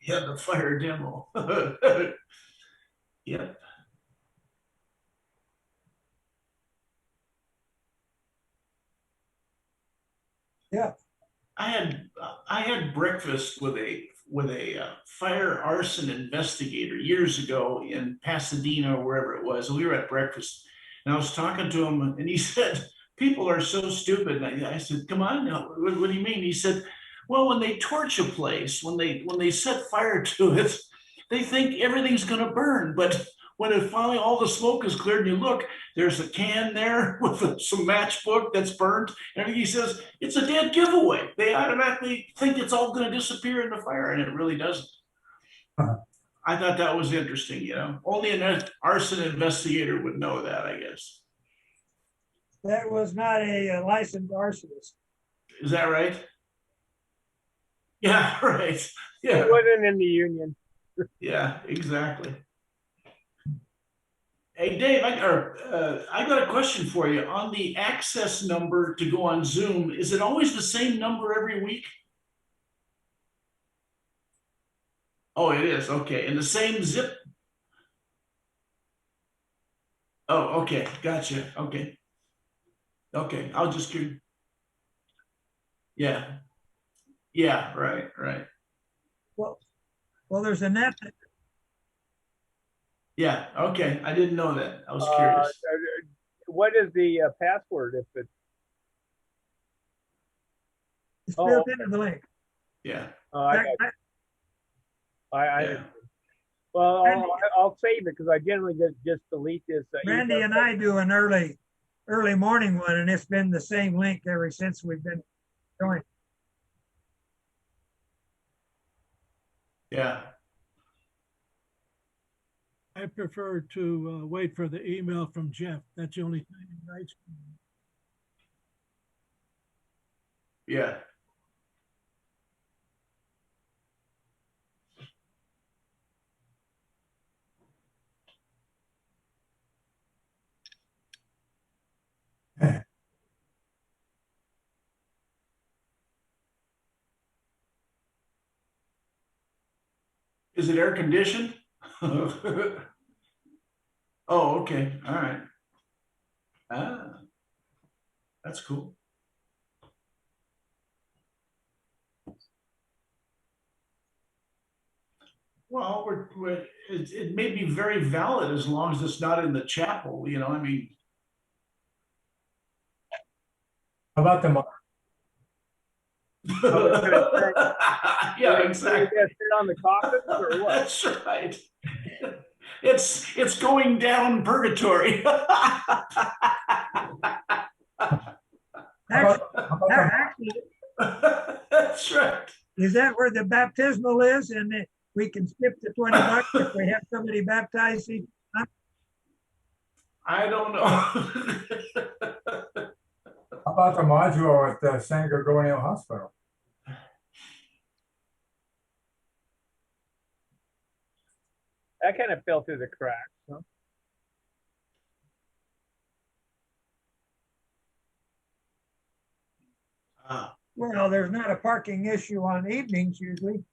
S: Yeah, the fire demo. Yep.
T: Yeah.
S: I had breakfast with a fire arson investigator years ago in Pasadena or wherever it was. We were at breakfast, and I was talking to him, and he said, "People are so stupid." And I said, "Come on, now, what do you mean?" He said, Well, when they torch a place, when they set fire to it, they think everything's going to burn. But when it finally all the smoke is cleared and you look, there's a can there with some matchbook that's burnt. And he says it's a dead giveaway. They automatically think it's all going to disappear in the fire, and it really doesn't. I thought that was interesting. Only an arson investigator would know that, I guess.
T: That was not a licensed arsonist.
S: Is that right? Yeah, right. Yeah.
G: He wasn't in the union.
S: Yeah, exactly. Hey, Dave, I got a question for you. On the access number to go on Zoom, is it always the same number every week? Oh, it is. Okay. And the same zip? Oh, okay. Gotcha. Okay. Okay. I'll just give. Yeah. Yeah. Right. Right.
T: Well, there's a net.
S: Yeah. Okay. I didn't know that. I was curious.
G: What is the password if it's?
T: It's built into the link.
S: Yeah.
G: I well, I'll save it because I generally just delete this.
T: Randy and I do an early morning one, and it's been the same link ever since we've been going.
S: Yeah.
L: I prefer to wait for the email from Jeff. That's the only thing he writes.
S: Yeah. Is it air conditioned? Oh, okay. All right. Ah, that's cool. Well, it may be very valid as long as it's not in the chapel, I mean.
A: How about the
S: Yeah, exactly.
G: Sit on the coffin or what?
S: That's right. It's going down purgatory.
T: Actually,
S: that's right.
T: Is that where the baptismal is? And we can skip the $20 if we have somebody baptized.
S: I don't know.
A: How about the module at the San Gorgonio Hospital?
G: That kind of fell through the cracks, huh?
T: Well, there's not a parking issue on evenings usually.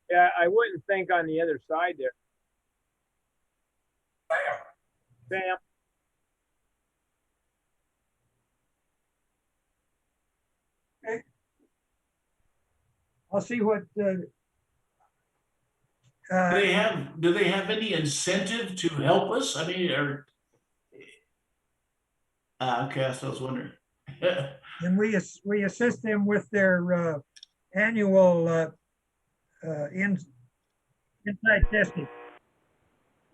G: Yeah, I wouldn't think on the other side there. Sam.
T: Okay. I'll see what.
S: Do they have any incentive to help us? I mean, okay, that's what I was wondering.
T: And we assist them with their annual inside testing.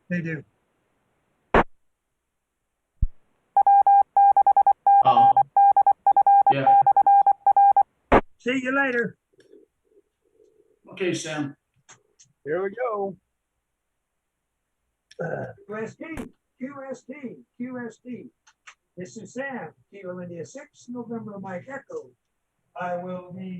T: They do.
S: Oh, yeah.
T: See you later.
S: Okay, Sam.
G: Here we go.
T: QST. This is Sam, Kilo India 6, November Mike Echo. I will be.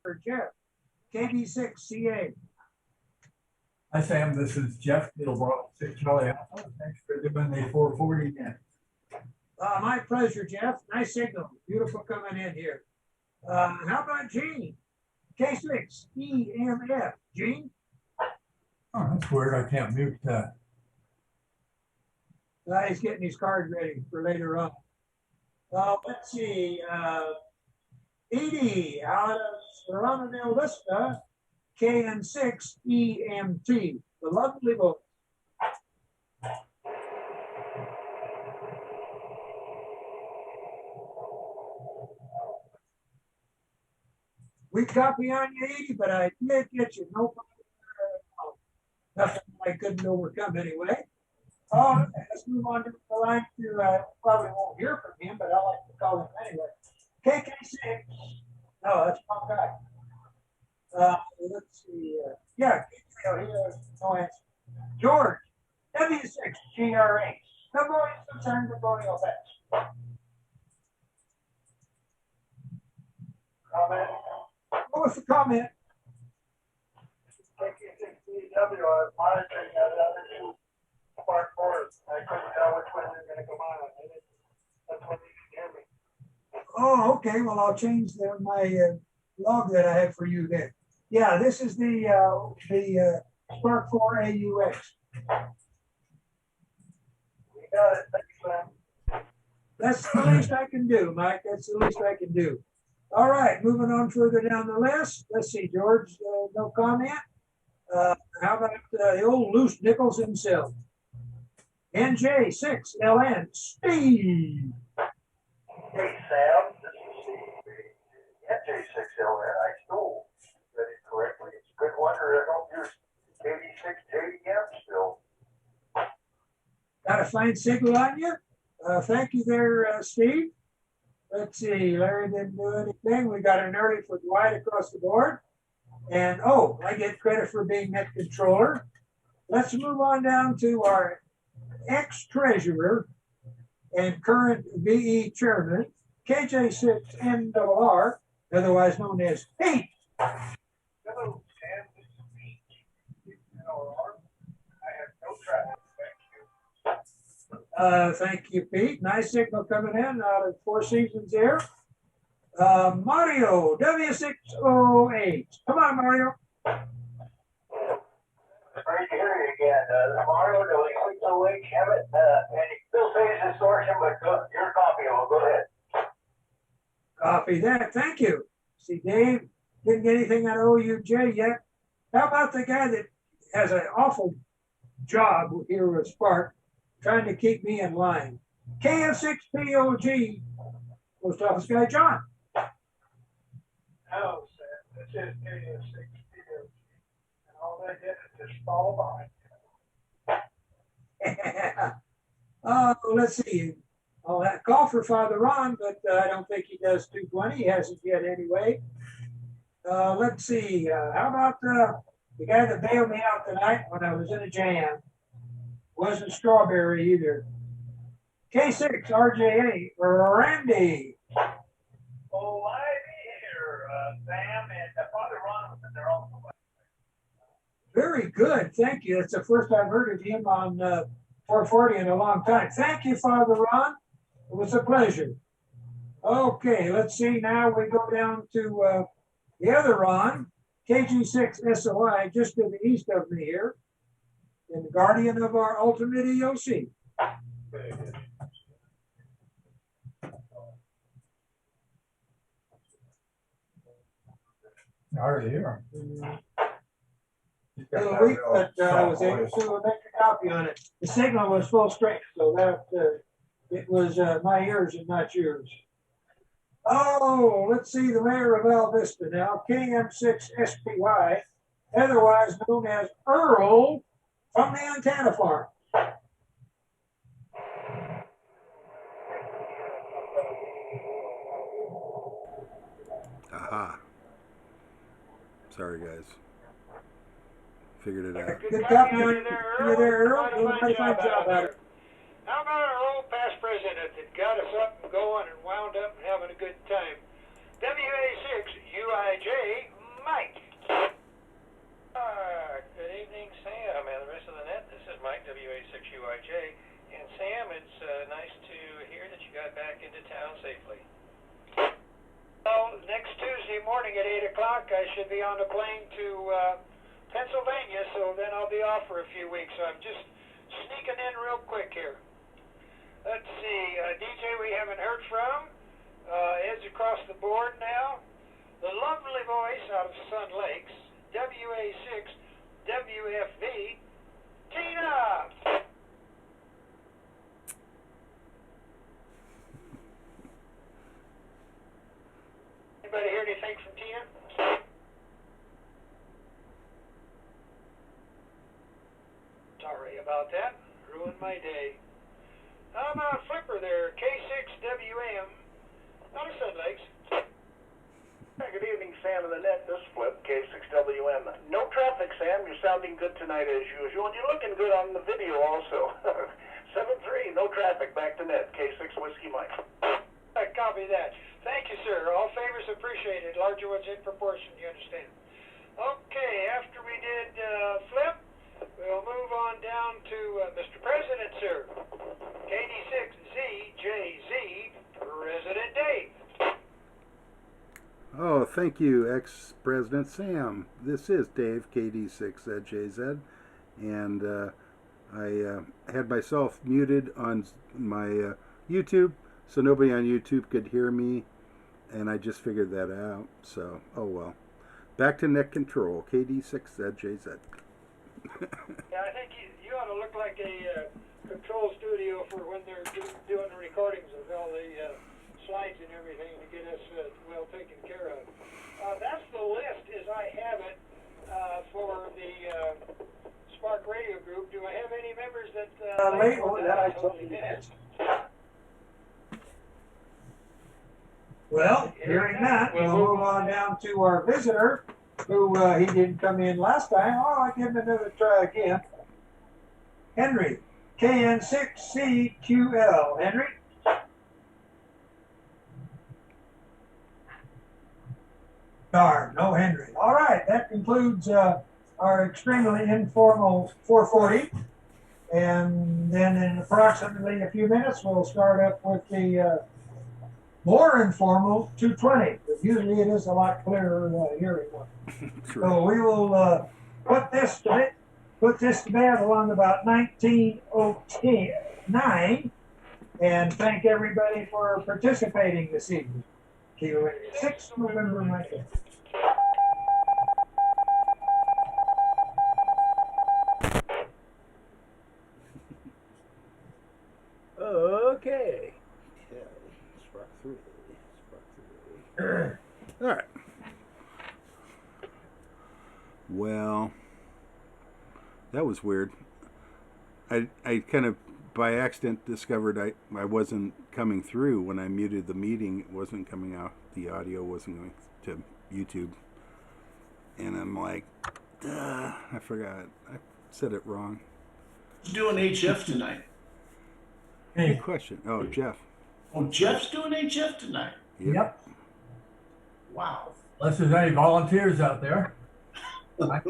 T: For Jeff, KB6CA.
A: Hi, Sam. This is Jeff Middlebrook, 6 Charlie Alpha. Thanks for doing the 440 net.
T: My pleasure, Jeff. Nice signal. Beautiful coming in here. How about Gene? K6 EMF. Gene?
A: Oh, that's weird. I can't mute that.
T: He's getting his card ready for later on. Let's see. Edie out of Serrano del Vista, KN6 EMT. The lovely voice. We copy on you, Edie, but I did get you. No problem. Nothing I couldn't overcome anyway. Oh, let's move on to the line to, probably won't hear from him, but I like to call him anyway. KK6. No, that's wrong guy. Let's see. Yeah, he has no answer. George, W6 GRH. Good morning, sometimes good morning, all that. Comment? What was the comment? KK6DW, I was monitoring the other two SPARC boards. I couldn't tell which one they're going to come on. That's what you can hear me. Oh, okay. Well, I'll change my log that I have for you then. Yeah, this is the SPARC 4 AUX. We got it. Thanks, Sam. That's the least I can do, Mike. That's the least I can do. All right, moving on further down the list. Let's see, George, no comment. How about the old loose Nichols himself? NJ6LN, Steve.
U: Hey, Sam, this is Steve. NJ6LN, I stole. Read it correctly. It's a good wonder I don't use 86JM still.
T: Got a fine signal on you. Thank you there, Steve. Let's see, Larry didn't do anything. We got an early for Dwight across the board. And, oh, I get credit for being net controller. Let's move on down to our ex-treasurer and current VE chairman, KJ6NRR, otherwise known as Pete.
U: Hello, Sam. This is Pete. NRR. I have no traffic.
T: Thank you, Pete. Nice signal coming in out of Four Seasons here. Mario, W608. Come on, Mario.
U: Great to hear you again. Mario, W608, Hammett, and he still says distortion, but your copy of it. Go ahead.
T: Copy that. Thank you. See, Dave didn't get anything on OUJ yet. How about the guy that has an awful job here with SPARC, trying to keep me in line? KF6POG, Post Office Guy John.
U: Hello, Sam. This is KF6POG. And all they did is just fall behind.
T: Oh, let's see. I'll call for Father Ron, but I don't think he does 220. He hasn't yet anyway. Let's see. How about the guy that bailed me out tonight when I was in a jam? Wasn't Strawberry either. K6 RJA, Randy.
U: Oh, I'm here, Sam, and Father Ron was in there also.
T: Very good. Thank you. That's the first I've heard of him on 440 in a long time. Thank you, Father Ron. It was a pleasure. Okay, let's see. Now we go down to the other Ron, KG6 SOI, just to the east of me here, and guardian of our ultimate EOC.
A: I already hear
T: Little weak, but I was able to make a copy on it. The signal was full strength, so that it was my ears and not yours. Oh, let's see the mayor of Val Vista now, KM6SPY, otherwise known as Earl from the antenna farm.
V: Aha. Sorry, guys. Figured it out.
T: Good copy on you there, Earl. Doing a pretty fine job at it.
F: How about our old past president that got us up and going and wound up and having a good time? WA6 UIJ Mike. Good evening,
E: Sam, and the rest of the net. This is Mike, WA6UIJ. And Sam, it's nice to hear that you got back into town safely.
F: Well, next Tuesday morning at 8 o'clock, I should be on a plane to Pennsylvania, so then I'll be off for a few weeks. So I'm just sneaking in real quick here. Let's see, DJ we haven't heard from. Ed's across the board now. The lovely voice out of Sun Lakes, WA6 WFV, Tina! Anybody hear anything from Tina? Sorry about that. Ruined my day. How about Flipper there? K6WM. Out of Sun Lakes.
R: Good evening, Sam and the net. This is Flip, K6WM. No traffic, Sam. You're sounding good tonight as usual, and you're looking good on the video also. 7-3, no traffic. Back to net, K6 Whiskey Mike.
F: I copy that. Thank you, sir. All favors appreciated. Larger ones in proportion, you understand. Okay, after we did Flip, we'll move on down to Mr. President, sir. KD6ZJZ, President Dave.
V: Oh, thank you, ex-President Sam. This is Dave, KD6ZJZ, and I had myself muted on my YouTube, so nobody on YouTube could hear me, and I just figured that out, so, oh well. Back to net control, KD6ZJZ.
F: Yeah, I think you ought to look like a control studio for when they're doing the recordings of all the slides and everything to get us well taken care of. That's the list as I have it for the SPARC radio group. Do I have any members that...
T: that I totally missed. Well, hearing that, we'll move on down to our visitor, who he didn't come in last time. Oh, I'll give him another try again. Henry, KN6CQL. Henry? Darn, no Henry. All right, that concludes our extremely informal 440. And then in approximately a few minutes, we'll start up with the more informal 220. But usually it is a lot clearer hearing one. So we will put this to bed along about 1909 and thank everybody for participating this evening. Kilo 6 November 19th.
V: Okay. Yeah, SPARC 3. All right. Well, that was weird. I kind of by accident discovered I wasn't coming through when I muted the meeting. It wasn't coming out. The audio wasn't going to YouTube. And I'm like, duh, I forgot. I said it wrong.
S: Who's doing HF tonight?
V: Good question. Oh, Jeff.
S: Oh, Jeff's doing HF tonight.
A: Yep.
S: Wow.
A: Unless there's any volunteers out there. I'm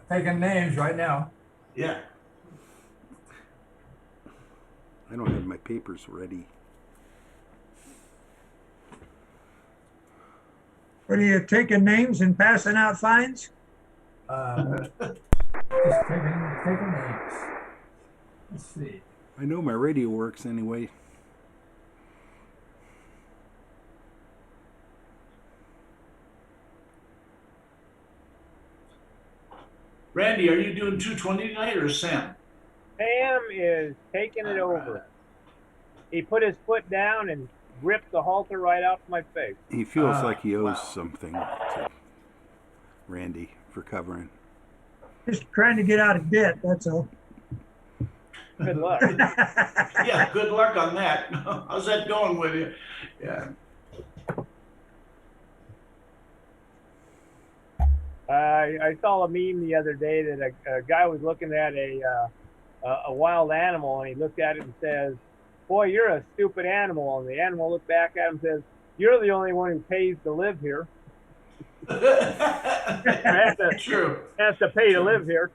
A: taking names right now.
S: Yeah.
V: I don't have my papers ready.
T: What are you taking names and passing out fines?
A: Just taking names. Let's see.
V: I know my radio works anyway.
S: Randy, are you doing 220 tonight or Sam?
G: Sam is taking it over. He put his foot down and ripped the halter right off my face.
V: He feels like he owes something to Randy for covering.
T: Just trying to get out of debt, that's all.
G: Good luck.
S: Yeah, good luck on that. How's that going with you? Yeah.
G: I saw a meme the other day that a guy was looking at a wild animal, and he looked at it and says, "Boy, you're a stupid animal." And the animal looked back at him and says, "You're the only one who pays to live here."
S: True.
G: Has to pay to live here.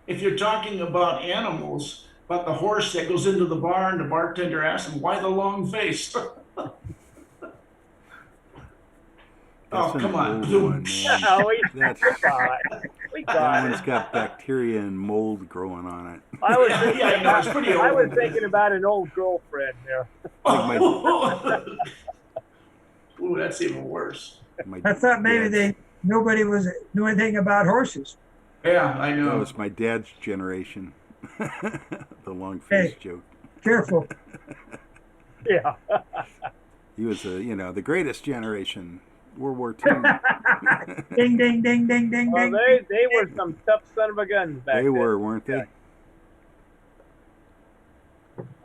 S: if you're talking about animals, about the horse that goes into the bar and the bartender asks him, why the long face?
V: That's
S: Oh,
V: an
S: come on.
V: old one, man.
G: No,
V: That's,
G: we
V: that
G: got
V: one's
G: it.
V: got bacteria and mold growing on it.
G: I was
S: Yeah,
G: thinking
S: yeah, I know,
G: about,
S: it's pretty
G: I was
S: old.
G: thinking about an old girlfriend there.
S: Ooh, that's even worse.
T: I thought maybe nobody knew anything about horses.
S: Yeah, I know.
V: That was my dad's generation. The long face joke.
T: Careful.
G: Yeah.
V: He was the greatest generation. World War II.
T: Ding, ding, ding, ding, ding,
G: Well,
T: ding.
G: they were some tough son of a guns back
V: They
G: then.
V: were, weren't they?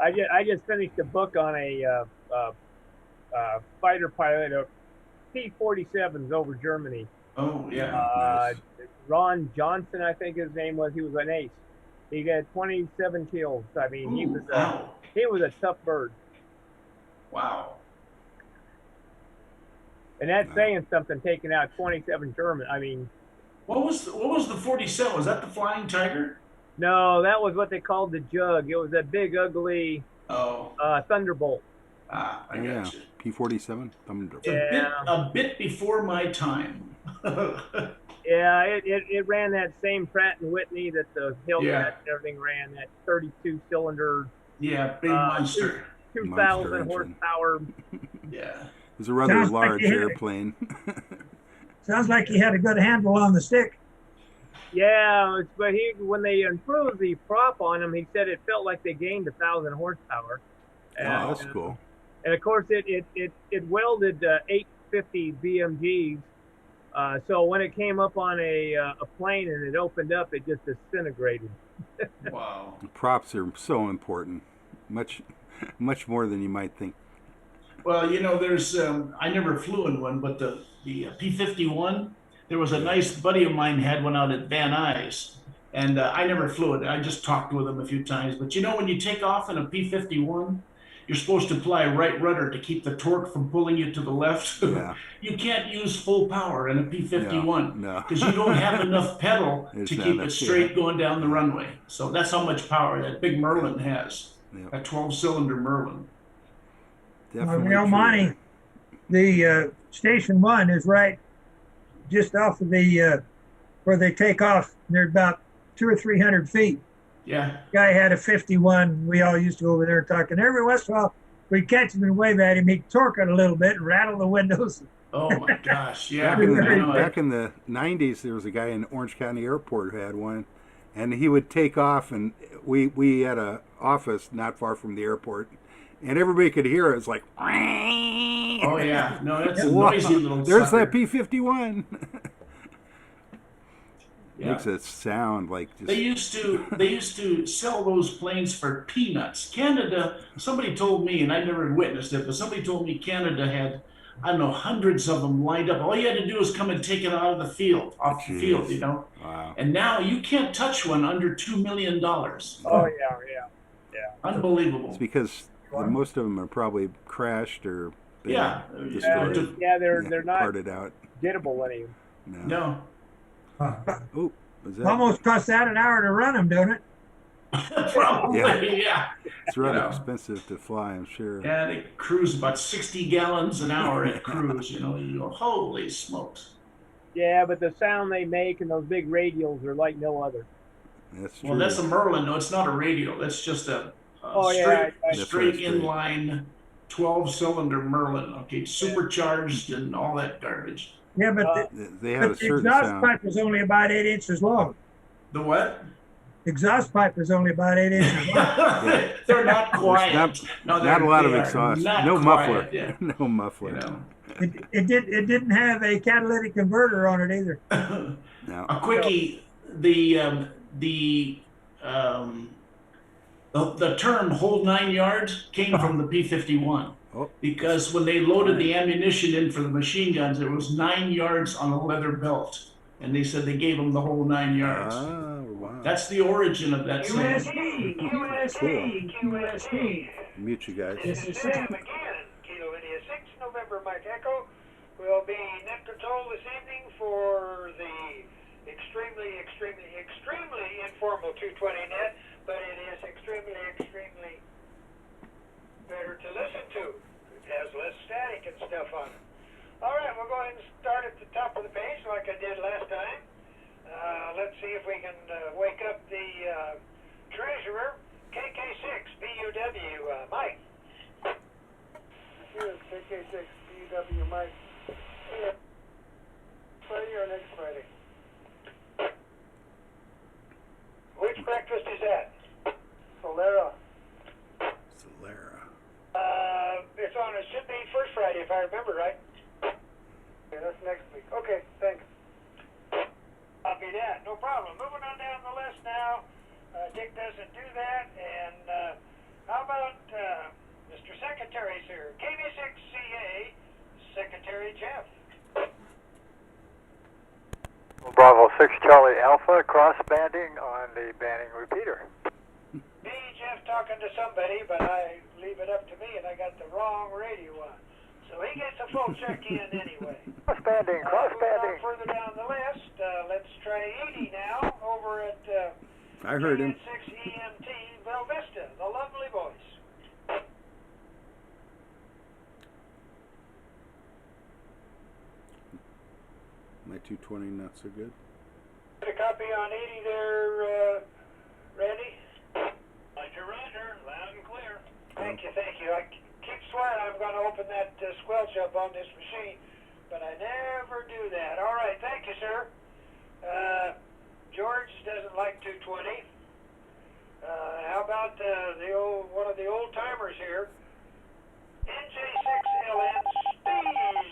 G: I just finished a book on a fighter pilot of P-47s over Germany.
S: Oh, yeah.
V: Nice.
G: Ron Johnson, I think his name was. He was an ace. He got 27 kills. I mean, he was a tough bird.
S: Wow.
G: And that's saying something, taking out 27 German. I mean,
S: what was the 47? Was that the Flying Tiger?
G: no, that was what they called the Jug. It was that big, ugly Thunderbolt.
S: Ah, I
V: yeah.
S: got you.
V: P-47 Thunderbolt.
S: A bit before my time.
G: Yeah, it ran that same Pratt and Whitney that the Hellcat and everything ran, that 32 cylinder.
S: Yeah, big monster.
G: 2,000 horsepower.
S: Yeah.
V: It was a rather large airplane.
T: Sounds like he had a good handle on the stick.
G: Yeah, but when they improved the prop on him, he said it felt like they gained 1,000 horsepower.
V: Oh, that's cool.
G: And of course, it welded 850 BMGs. So when it came up on a plane and it opened up, it just disintegrated.
S: Wow.
V: Props are so important, much more than you might think.
S: Well, there's I never flew in one, but the P-51, there was a nice buddy of mine had one out at Van Nuys, and I never flew it. I just talked with him a few times. But when you take off in a P-51, you're supposed to apply right rudder to keep the torque from pulling you to the left.
V: Yeah.
S: You can't use full power in a P-51
V: No.
S: because you don't have enough pedal to keep it straight going down the runway. So that's how much power that big Merlin has, a 12-cylinder Merlin.
V: Definitely
T: Monty, the Station 1 is right just off of the where they take off. They're about 200 or 300 feet.
S: Yeah.
T: Guy had a 51. We all used to go over there and talk. And every once in a while, we'd catch him and wave at him. He'd torque it a little bit and rattle the windows.
S: Oh, my gosh. Yeah.
V: Back in the 90s, there was a guy in Orange County Airport who had one. And he would take off, and we had an office not far from the airport. And everybody could hear it. It's like,
S: oh, yeah. No, that's a noisy little
V: There's
S: sucker.
V: that P-51.
S: Yeah.
V: Makes it sound like just...
S: They used to sell those planes for peanuts. Canada, somebody told me, and I never witnessed it, but somebody told me Canada had, I don't know, hundreds of them lined up. All you had to do was come and take it out of the field, off the field,
V: Wow.
S: And now you can't touch one under $2 million.
G: Oh, yeah.
S: Unbelievable.
V: It's because most of them are probably crashed or been
S: destroyed.
G: They're not
V: parted out.
G: gettable anymore.
S: No.
V: Oh, was that?
T: Almost costs that an hour to run them, don't it?
S: Probably, yeah.
V: It's rather expensive to fly, I'm sure.
S: Yeah, they cruise about 60 gallons an hour at cruise. You go, holy smokes.
G: Yeah, but the sound they make and those big radials are like no other.
V: That's true.
S: Well, that's a Merlin. No, it's not a radial. That's just a straight inline 12-cylinder Merlin. Okay, supercharged and all that garbage.
T: Yeah, but
V: they have a certain
T: exhaust
V: sound.
T: pipe is only about 8 inches long.
S: The what?
T: Exhaust pipe is only about 8 inches long.
S: They're not quiet.
V: Not a lot of exhaust. No muffler.
S: Yeah.
V: No muffler.
T: It didn't have a catalytic converter on it either.
V: No.
S: A quickie. The term "whole 9 yards" came from the P-51 because when they loaded the ammunition in for the machine guns, it was 9 yards on a leather belt, and they said they gave them the whole 9 yards.
V: Oh, wow.
S: That's the origin of that saying.
T: QSD.
V: Mute you guys.
F: This is Sam again, Kilo India 6, November Mike Echo. We'll be net control this evening for the extremely, extremely, extremely informal 220 net, but it is extremely, extremely better to listen to. It has less static and stuff on it. All right, we'll go ahead and start at the top of the page like I did last time. Let's see if we can wake up the treasurer, KK6 BUW, Mike.
L: Here's KK6 BUW, Mike. Yeah. Friday or next Friday?
F: Which breakfast is that?
L: Solera.
F: It's on, it should be first Friday if I remember right.
L: Yeah, that's next week. Okay, thanks.
F: Copy that, no problem. Moving on down the list now. Dick doesn't do that, and how about Mr. Secretary, sir? KB6CA, Secretary Jeff.
K: Bravo 6 Charlie Alpha, cross banding on the banding repeater.
F: Me, Jeff, talking to somebody, but I leave it up to me, and I got the wrong radio on. So he gets a full check-in anyway.
K: Cross banding, cross banding.
F: Further down the list, let's try Edie now over at
V: I heard him.
F: 6 EMT Bell Vista, the lovely voice.
V: My 220 not so good.
F: Get a copy on Edie there, Randy? Roger, loud and clear. Thank you, thank you. I keep swearing I'm going to open that squelch up on this machine, but I never do that. All right, thank you, sir. George doesn't like 220. How about one of the old timers here? NJ6LN Steve.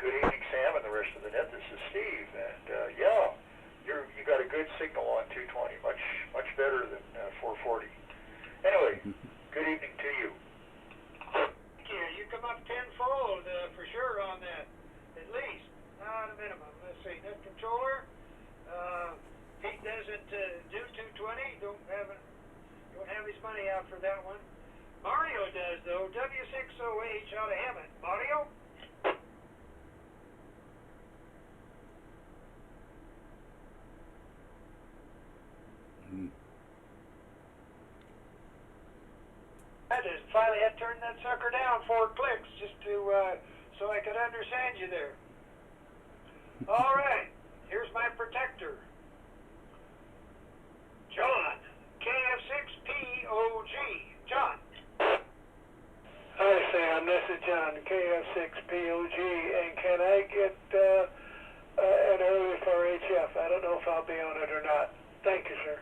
U: Good evening, Sam, and the rest of the net. This is Steve, and yeah, you got a good signal on 220, much better than 440. Anyway, good evening to you.
F: Thank you. You come up tenfold for sure on that, at least, not a minimum. Let's see, net controller. Pete doesn't do 220. Don't have his money out for that one. Mario does though. W6OH out of Hammond. Mario. I just finally had to turn that sucker down 4 clicks just to so I could understand you there. All right, here's my protector, John, KF6POG. John.
L: Hi, Sam. This is John, KF6POG, and can I get an early for HF? I don't know if I'll be on it or not. Thank you, sir.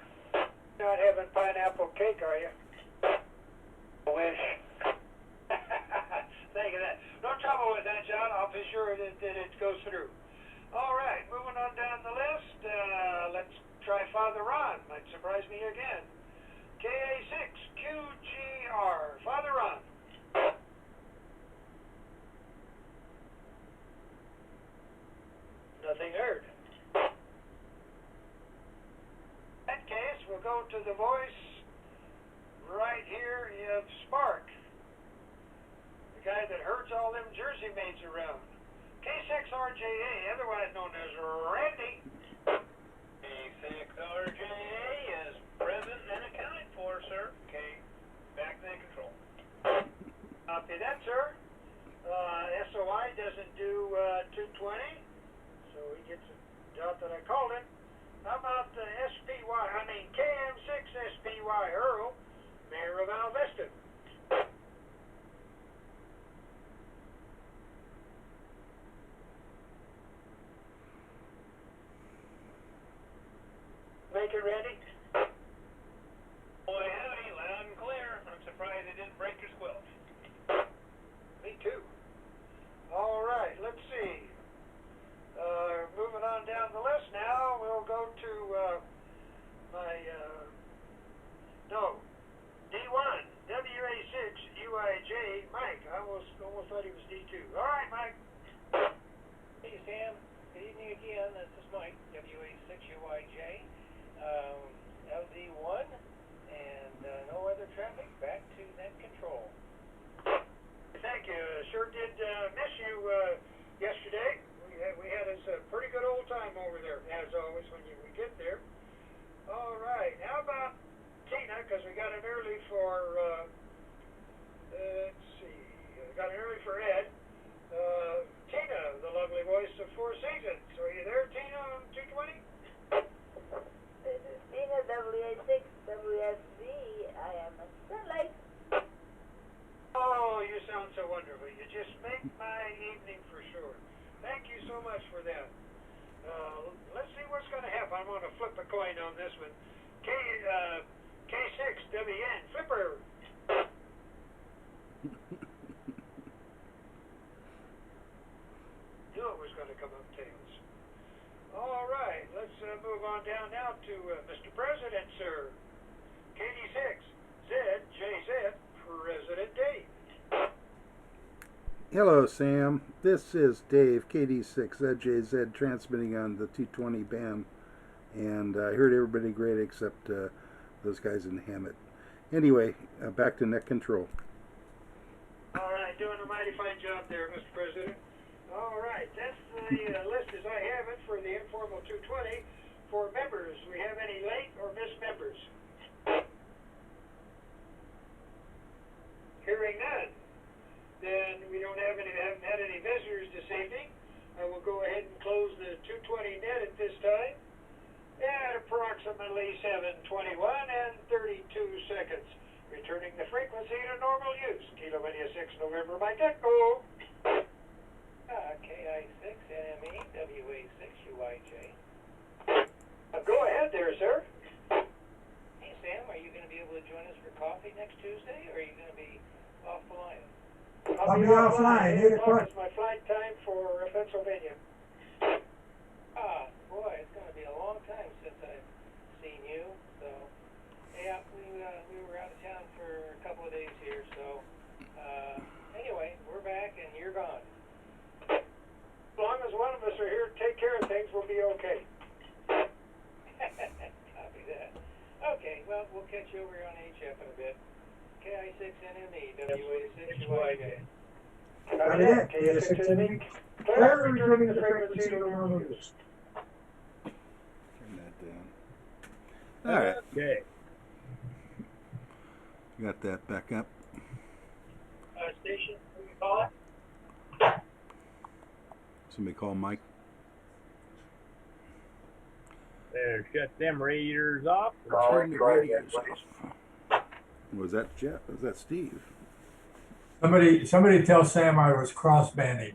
F: Not having pineapple cake, are you?
L: Wish.
F: Thank you. That. No trouble with that, John. I'll be sure that it goes through. All right, moving on down the list. Let's try Father Ron. Might surprise me again. KA6QGR. Father Ron. Nothing heard. In that case, we'll go to the voice right here of SPARC, the guy that herds all them Jersey maids around. K6RJA, otherwise known as Randy. K6RJA is present and accounted for, sir. Okay, back to control. Copy that, sir. SOI doesn't do 220, so he gets a doubt that I called him. How about the KM6SPY Earl, Mayor of Val Vista? Make it ready? Boy, howdy, loud and clear. I'm surprised they didn't break your squelch. Me too. All right, let's see. Moving on down the list now, we'll go to got an early for, let's see, got an early for Ed. Tina, the lovely voice of Four Seasons. Are you there, Tina, on 220?
Q: This is Tina, WA6, WSV. I am a Sunlight.
F: Oh, you sound so wonderful. You just make my evening for sure. Thank you so much for that. Let's see what's going to happen. I'm going to flip a coin on this one. K6WN, flipper. Knew it was going to come up tails. All right, let's move on down now to Mr. President, sir. KD6ZJZ, President Dave.
V: Hello, Sam. This is Dave, KD6ZJZ, transmitting on the 220 band. And I heard everybody great except those guys in Hammett. Anyway, back to net control.
F: All right, doing a mighty fine job there, Mr. President. All right, that's the list as I have it for the informal 220. For members, we have any late or missed members? Hearing none. Then we haven't had any visitors this evening. I will go ahead and close the 220 net at this time at approximately 7:21 and 32 seconds. Returning the frequency to normal use. Kilo India 6 November, Mike Echo.
E: KI6 NME WA6 UIJ.
F: Go ahead there, sir.
E: Hey Sam, are you going to be able to join us for coffee next Tuesday, or are you going to be offline?
T: I'll be offline, 8 o'clock.
F: Is my flight time for Pennsylvania.
E: Ah, boy, it's going to be a long time since I've seen you. So, yeah, we were out of town for a couple of days here. So, anyway, we're back and you're gone.
F: As long as one of us are here to take care of things, we'll be okay.
E: Copy that. Okay, well, we'll catch you over on HF in a bit. KI6NME, WA6 UIJ.
T: Copy that, KI6NME. Clearly returning the frequency to normal use.
V: Turn that down. All right.
G: Okay.
V: Got that back up.
F: Station, who you call it?
V: Somebody call Mike.
G: There, shut them radiators off.
V: Turn the radios off. Was that Jeff? Was that Steve?
A: Somebody tell Sam I was cross-banding.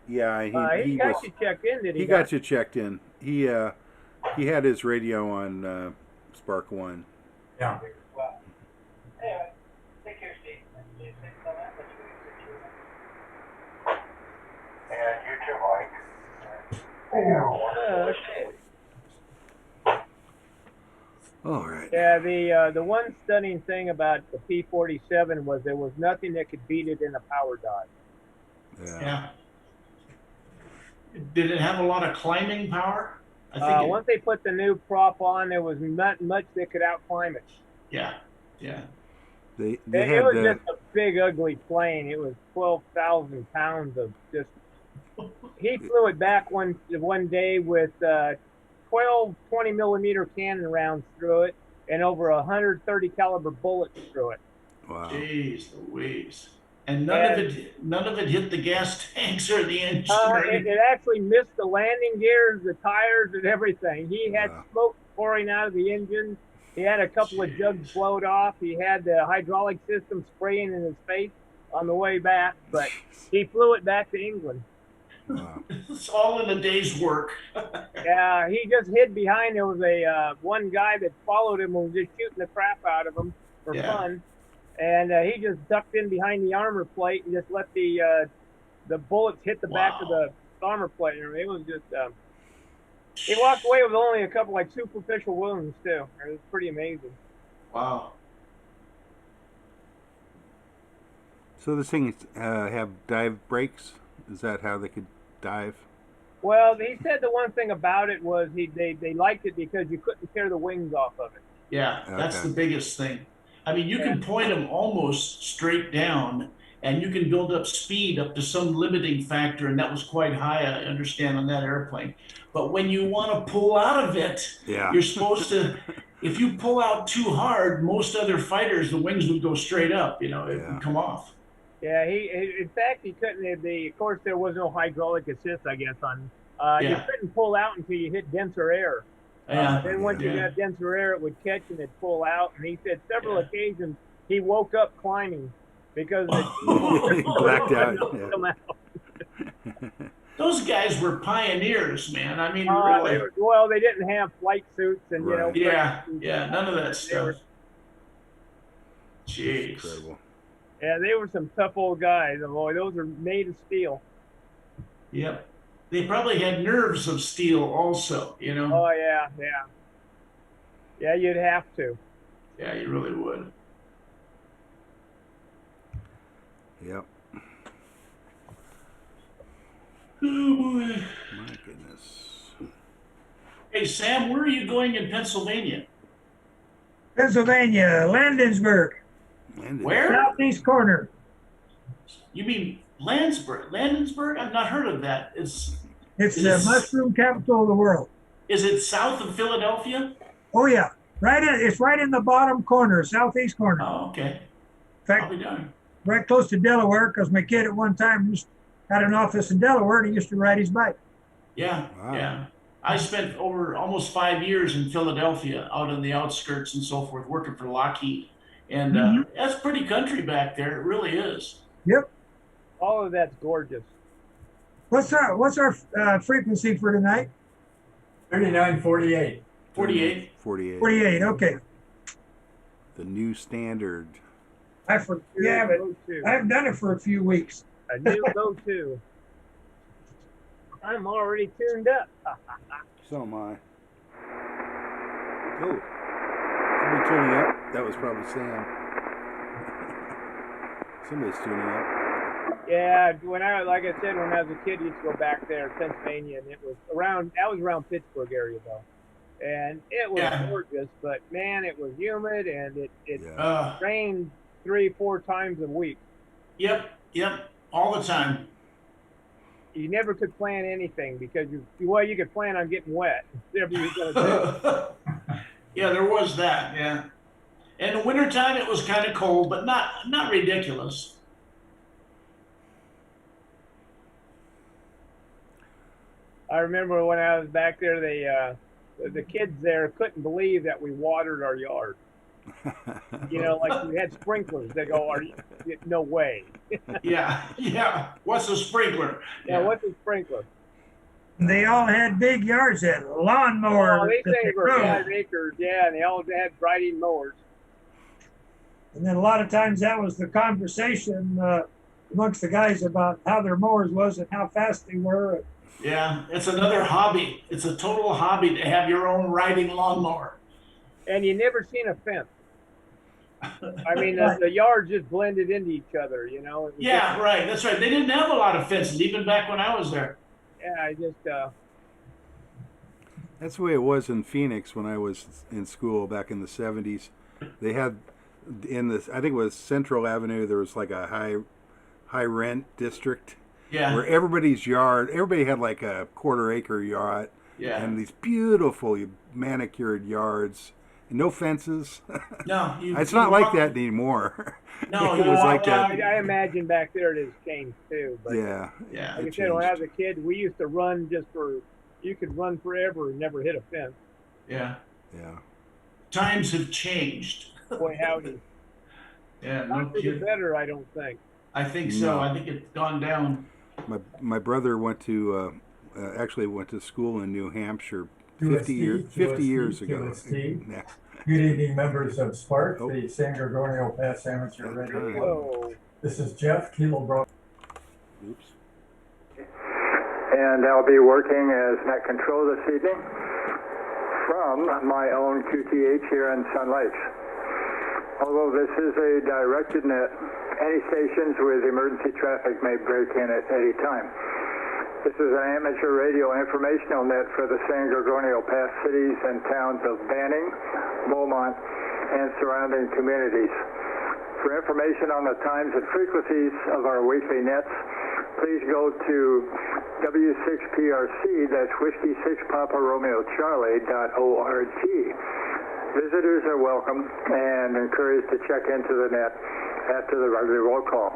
V: Yeah,
G: he got you checked in, did he?
V: He got you checked in. He had his radio on SPARC 1.
A: Yeah.
F: Anyway, take care, Steve.
U: And you too, Mike.
G: Okay.
V: All right.
G: Yeah, the one stunning thing about the P-47 was there was nothing that could beat it in a power dive.
S: Yeah. Did it have a lot of climbing power? I think
G: Once they put the new prop on, there was not much that could outclimb it.
S: Yeah, yeah.
V: They
G: It was just a big, ugly plane. It was 12,000 pounds of just. He flew it back one day with 12 20-millimeter cannon rounds through it and over 130 caliber bullets through it.
V: Wow.
S: Jeez Louise. And none of it hit the gas tanks or the engine.
G: It actually missed the landing gears, the tires, and everything. He had smoke pouring out of the engine. He had a couple of jugs blowed off. He had the hydraulic system spraying in his face on the way back, but he flew it back to England.
V: Wow.
S: It's all in a day's work.
G: Yeah, he just hid behind. There was a one guy that followed him and was just shooting the crap out of him for fun. And he just ducked in behind the armor plate and just let the bullets hit the back of the armor plate. It was just he walked away with only a couple like superficial wounds too. It was pretty amazing.
S: Wow.
V: So this thing have dive brakes? Is that how they could dive?
G: Well, he said the one thing about it was they liked it because you couldn't tear the wings off of it.
S: Yeah, that's the biggest thing. I mean, you can point them almost straight down, and you can build up speed up to some limiting factor, and that was quite high, I understand, on that airplane. But when you want to pull out of it, you're supposed to if you pull out too hard, most other fighters, the wings would go straight up, it would come off.
G: Yeah, in fact, he couldn't, of course, there was no hydraulic assist, I guess, on, you couldn't pull out until you hit denser air. Then once you got denser air, it would catch and it'd pull out. And he said several occasions he woke up climbing because
V: he blacked out.
G: Come out.
S: Those guys were pioneers, man. I mean, really.
G: Well, they didn't have flight suits and,
S: Yeah, none of that stuff. Jeez.
V: Incredible.
G: Yeah, they were some tough old guys. And boy, those are made of steel.
S: Yep. They probably had nerves of steel also,
G: Oh, yeah. Yeah, you'd have to.
S: Yeah, you really would.
V: Yep.
S: Oh, boy.
V: My goodness.
S: Hey, Sam, where are you going in Pennsylvania?
T: Pennsylvania, Landensburg.
S: Where?
T: Southeast corner.
S: You mean Landensburg? I've not heard of that. It's
T: the mushroom capital of the world.
S: Is it south of Philadelphia?
T: Oh yeah, it's right in the bottom corner, southeast corner.
S: Oh, okay.
T: In fact, right close to Delaware, because my kid at one time had an office in Delaware, and he used to ride his bike.
S: Yeah, yeah. I spent over almost 5 years in Philadelphia, out on the outskirts and so forth, working for Lockheed. And that's pretty country back there. It really is.
T: Yep.
G: All of that's gorgeous.
T: What's our frequency for tonight?
A: 3948.
S: 48.
T: 48. Okay.
V: The new standard.
T: I haven't done it for a few weeks.
G: A new go-to. I'm already tuned up.
V: So am I. Oh. Somebody tuning up. That was probably Sam. Somebody's tuning up.
G: Yeah, like I said, when I was a kid, I used to go back there in Pennsylvania, and that was around Pittsburgh area though. And it was gorgeous, but man, it was humid and it rained 3-4 times a week.
S: Yep, all the time.
G: You never could plan anything because you could plan on getting wet. Whatever you were gonna do.
S: Yeah, there was that. Yeah, in the wintertime it was kind of cold, but not ridiculous.
G: I remember when I was back there, the kids there couldn't believe that we watered our yard. Like we had sprinklers. They go, no way.
S: Yeah. What's a sprinkler?
G: Yeah, what's a sprinkler?
T: They all had big yards and lawnmowers.
G: Oh, they say for 5 acres, and they all had riding mowers.
T: And then a lot of times that was the conversation amongst the guys about how their mowers was and how fast they were.
S: Yeah, it's another hobby. It's a total hobby to have your own riding lawnmower.
G: And you never seen a fence. I mean, the yards just blended into each other,
S: Yeah, right. That's right. They didn't have a lot of fences, even back when I was there.
G: Yeah,
V: That's the way it was in Phoenix when I was in school back in the 70s. They had I think it was Central Avenue, there was like a high rent district.
S: Yeah.
V: Where everybody had like a 1/4 acre yard.
S: Yeah.
V: And these beautiful manicured yards. And no fences.
S: No.
V: It's not like that anymore.
S: No,
V: it was like that.
G: I imagine back there it has changed too. But
V: yeah.
G: Like I said, when I was a kid, we used to run you could run forever and never hit a fence.
S: Yeah.
V: Yeah.
S: Times have changed.
G: Boy, howdy.
S: Yeah,
G: not for the better, I don't think.
S: I think so.
V: No.
S: I think it's gone down.
V: My brother went to school in New Hampshire 50 years ago.
A: Yeah. Good evening, members of SPARC, the San Gorgonio Pass Amateur Radio Club. This is Jeff Kilo Bro.
V: Oops.
U: And I'll be working as net control this evening from my own QTH here in Sun Lakes. Although this is a directed net, any stations with emergency traffic may break in at any time. This is an amateur radio informational net for the San Gorgonio Pass cities and towns of Banning, Beaumont, and surrounding communities. For information on the times and frequencies of our weekly nets, please go to W6PRC, that's Whiskey 6 Papa Romeo Charlie.org. Visit visitors are welcome and encouraged to check into the net after the regular roll call.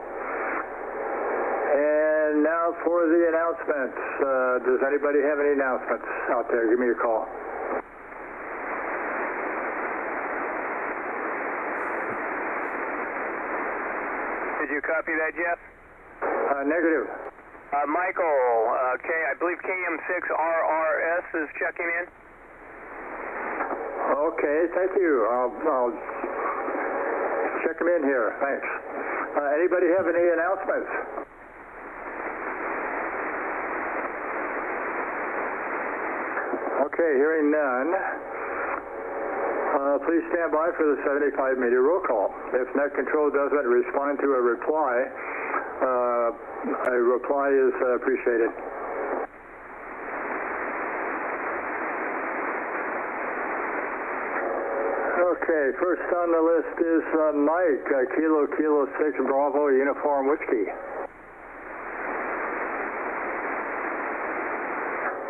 U: And now for the announcements. Does anybody have any announcements out there? Give me a call.
D: Did you copy that, Jeff?
U: Negative.
D: Michael, I believe KM6RRS is checking in.
U: Okay, thank you. I'll check them in here. Thanks. Anybody have any announcements? Okay, hearing none. Please stand by for the 75 meter roll call. If net control doesn't respond to a reply is appreciated. Okay, first on the list is Mike, Kilo 6 Bravo Uniform Whiskey.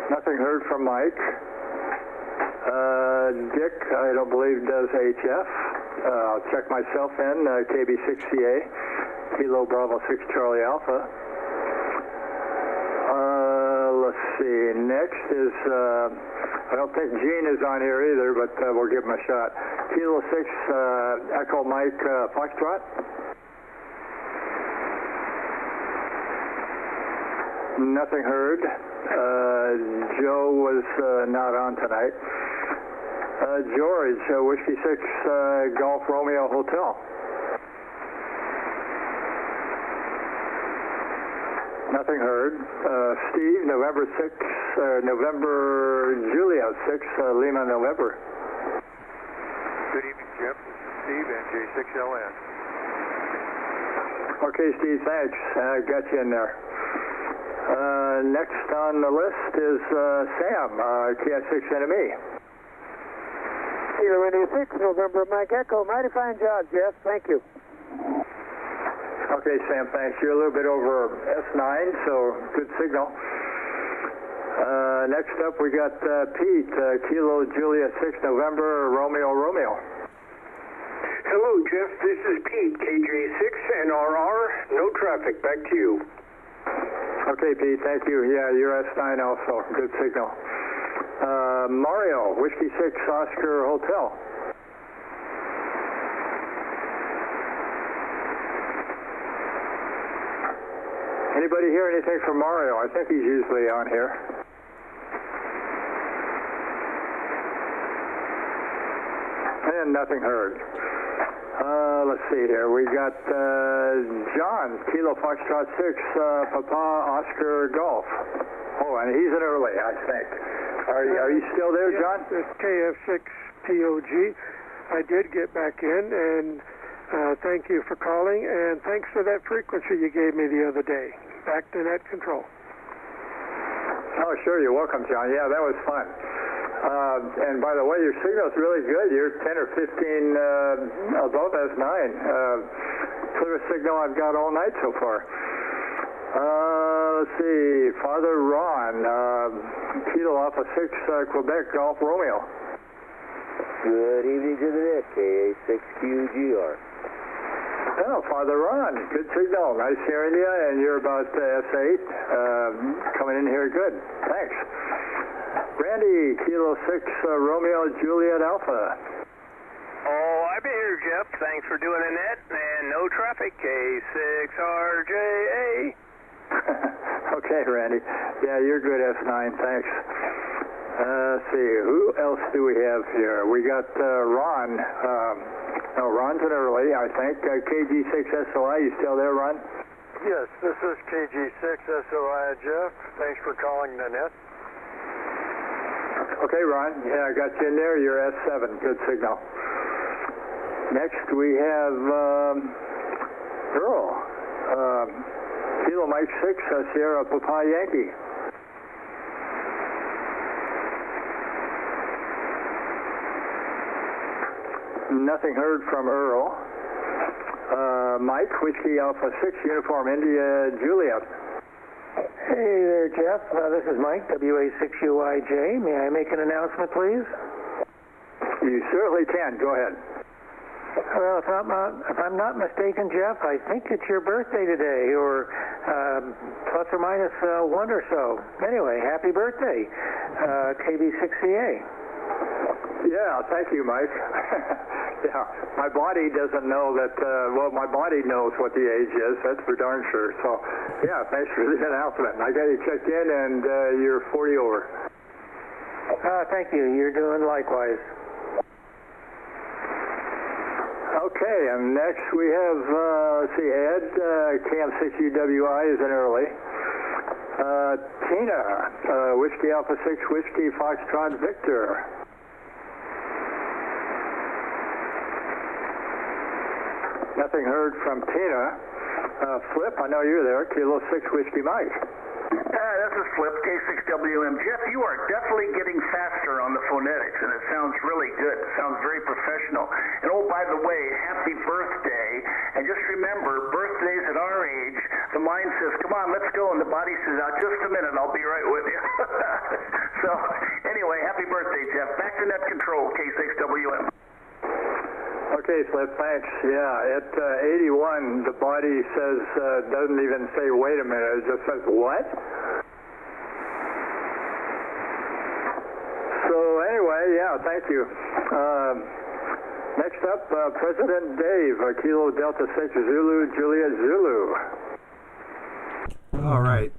U: Nothing heard from Mike. Dick, I don't believe does HF. I'll check myself in, KB6CA, Kilo Bravo 6 Charlie Alpha. Let's see, next is, I don't think Gene is on here either, but we'll give him a shot. Kilo 6 Echo Mike Foxtrot. Nothing heard. Joe was not on tonight. George, Whiskey 6 Golf Romeo Hotel. Nothing heard. Steve, November Julia 6 Lima November.
H: Good evening, Jeff. This is Steve, NJ6LN.
U: Okay, Steve, thanks. Got you in there. Next on the list is Sam, KS6 NME.
C: Kilo 6 November Mike Echo. Mighty fine job, Jeff. Thank you.
U: Okay, Sam, thanks. You're a little bit over S9, so good signal. Next up, we got Pete, Kilo Julia 6 November Romeo.
W: Hello, Jeff. This is Pete, KJ6NRR. No traffic. Back to you.
U: Okay, Pete, thank you. Yeah, you're S9 also. Good signal. Mario, Whiskey 6 Oscar Hotel. Anybody hear anything from Mario? I think he's usually on here. And nothing heard. Let's see here. We got John, Kilo Foxtrot 6, Papa Oscar Golf. Oh, and he's an early, I think. Are you still there, John?
L: It's KF6POG. I did get back in, and thank you for calling, and thanks for that frequency you gave me the other day. Back to net control.
U: Oh, sure. You're welcome, John. Yeah, that was fun. And by the way, your signal's really good. You're 10 or 15 above S9. Clearest signal I've got all night so far. Let's see. Father Ron, Kilo Alpha 6 Quebec Golf Romeo.
X: Good evening to the net, KA6QGR.
U: Oh, Father Ron, good signal. Nice hearing you, and you're about S8. Coming in here good. Thanks. Randy, Kilo 6 Romeo Juliet Alpha.
D: Oh, I've been here, Jeff. Thanks for doing the net, and no traffic, K6RJA.
U: Okay, Randy. Yeah, you're good, S9. Thanks. Let's see. Who else do we have here? We got Ron. No, Ron's an early, I think. KG6SOI, you still there, Ron?
H: Yes, this is KG6SOI, Jeff. Thanks for calling the net.
U: Okay, Ron. Yeah, I got you in there. You're S7. Good signal. Next, we have Earl. Kilo Mike 6, Sierra Papa Yankee. Nothing heard from Earl. Mike, Whiskey Alpha 6, Uniform India Juliet.
C: Hey there, Jeff. This is Mike, WA6UIJ. May I make an announcement, please?
U: You certainly can. Go ahead.
C: Well, if I'm not mistaken, Jeff, I think it's your birthday today, or plus or minus one or so. Anyway, happy birthday, KB6CA.
U: Yeah, thank you, Mike. Yeah, my body doesn't know that, well, my body knows what the age is, that's for darn sure. So, yeah, thanks for the announcement. I got you checked in, and you're 40 over.
C: Thank you. You're doing likewise.
U: Okay, and next we have, let's see, Ed, KM6UWI is in early. Tina, Whiskey Alpha 6, Whiskey Foxtrot Victor. Nothing heard from Tina. Flip, I know you're there, Kilo 6 Whiskey Mike.
R: This is Flip, K6WM. Jeff, you are definitely getting faster on the phonetics, and it sounds really good. It sounds very professional. And oh, by the way, happy birthday. And just remember, birthdays at our age, the mind says, come on, let's go. And the body says, just a minute, I'll be right with you. So, anyway, happy birthday, Jeff. Back to net control, K6WM.
U: Okay, Flip, thanks. Yeah, at 81, the body says, doesn't even say, wait a minute, it just says, what? So anyway, yeah, thank you. Next up, President Dave, Kilo Delta 6 Zulu, Juliet Zulu.
V: All right.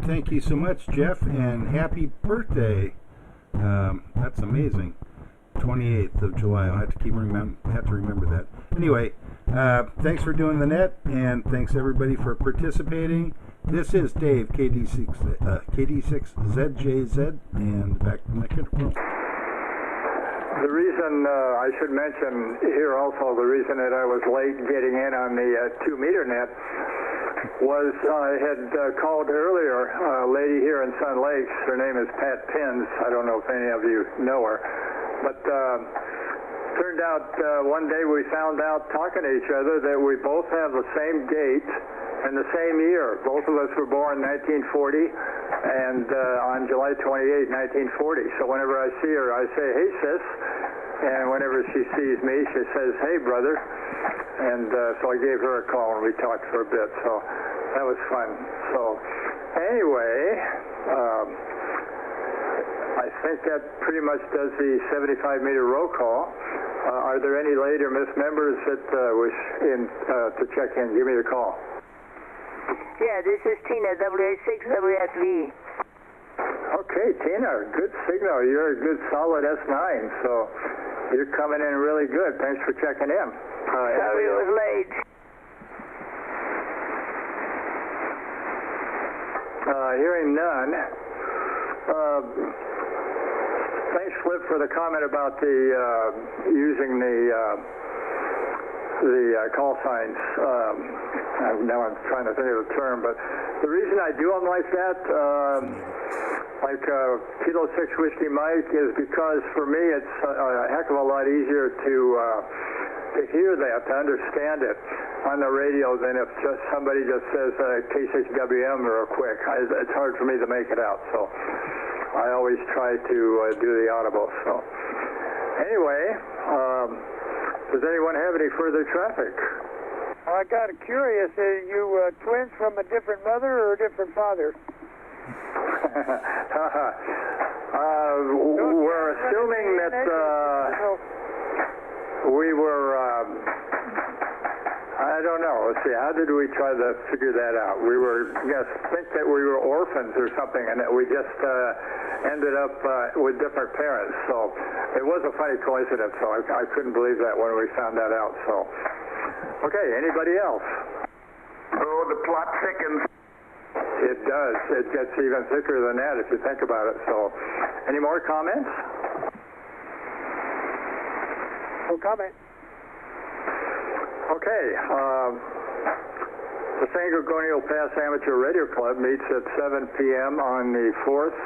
V: Thank you so much, Jeff, and happy birthday. That's amazing. 28th of July. I'll have to remember that. Anyway, thanks for doing the net, and thanks everybody for participating. This is Dave, KD6ZJZ, and back to the control.
U: The reason I should mention here also, the reason that I was late getting in on the 2-meter net was I had called earlier a lady here in Sun Lakes. Her name is Pat Pins. I don't know if any of you know her. But turned out one day we found out talking to each other that we both have the same date and the same year. Both of us were born 1940 and on July 28, 1940. So whenever I see her, I say, hey, sis. And whenever she sees me, she says, hey, brother. And so I gave her a call and we talked for a bit. So that was fun. So anyway, I think that pretty much does the 75-meter roll call. Are there any late or missed members that wish to check in? Give me the call.
Q: Yeah, this is Tina, WA6WSV.
U: Okay, Tina, good signal. You're a good solid S9, so you're coming in really good. Thanks for checking in.
Q: Sorry it was late.
U: Hearing none. Thanks, Flip, for the comment about the using the call signs. Now I'm trying to think of the term, but the reason I do them like that, like Kilo 6 Whiskey Mike, is because for me it's a heck of a lot easier to hear that, to understand it on the radio than if just somebody just says K6WM real quick. It's hard for me to make it out, so I always try to do the audible. So anyway, does anyone have any further traffic?
C: I got curious. Are you twins from a different mother or a different father?
U: We're assuming that we were, I don't know. Let's see, how did we try to figure that out? We were, think that we were orphans or something, and that we just ended up with different parents. So it was a funny coincidence, so I couldn't believe that when we found that out. So, okay, anybody else?
R: Oh, the plot thickens.
U: It does. It gets even thicker than that if you think about it. So, any more comments?
C: No comment.
U: Okay. The San Gorgonio Pass Amateur Radio Club meets at 7 p.m. on the 4th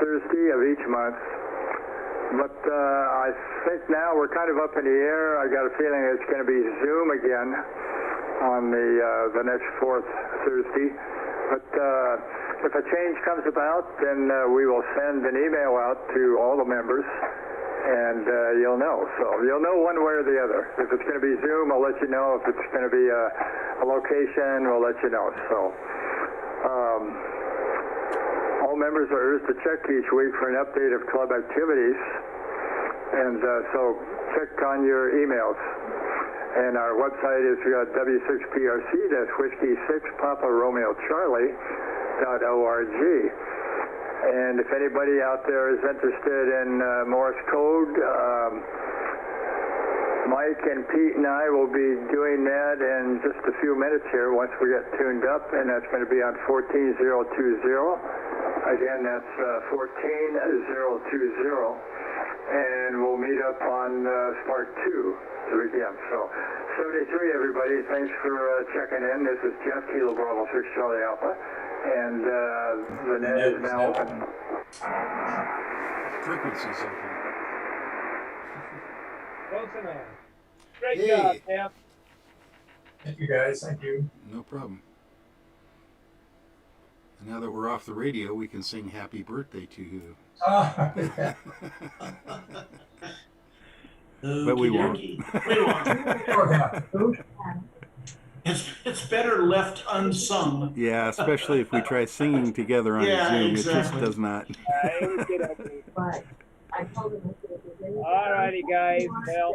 U: Thursday of each month. But I think now we're kind of up in the air. I got a feeling it's going to be Zoom again on the next 4th Thursday. But if a change comes about, then we will send an email out to all the members and you'll know. So you'll know one way or the other. If it's going to be Zoom, I'll let you know. If it's going to be a location, we'll let you know. So all members are urged to check each week for an update of club activities, and so check on your emails. And our website is w6prc-whiskey6-Papa-Romeo-Charlie.org. And if anybody out there is interested in Morse code, Mike and Pete and I will be doing that in just a few minutes here once we get tuned up, and that's going to be on 14020. Again, that's 14020. And we'll meet up on SPARC 2 to begin. So 73, everybody, thanks for checking in. This is Jeff, Kilo Bravo 6 Charlie Alpha, and the net is now open.
V: Frequency's open.
G: Close enough. Great job, Jeff.
A: Thank you, guys. Thank you.
V: No problem. And now that we're off the radio, we can sing happy birthday to you.
A: Yeah.
V: But we won't.
S: It's better left unsung.
V: Yeah, especially if we try singing together on
S: Yeah,
V: Zoom.
S: exactly.
V: It just does not.
G: All righty, guys. Well,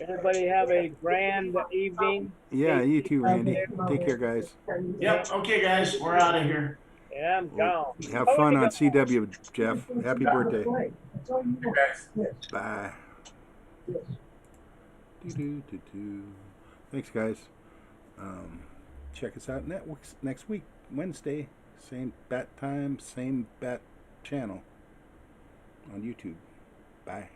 G: everybody have a grand evening.
V: Yeah, you too, Randy. Take care, guys.
S: Yep. Okay, guys. We're out of here.
G: Yeah, I'm gone.
V: Have fun on CW, Jeff. Happy birthday. Bye. Thanks, guys. Check us out next week, Wednesday. Same bat time, same bat channel on YouTube. Bye.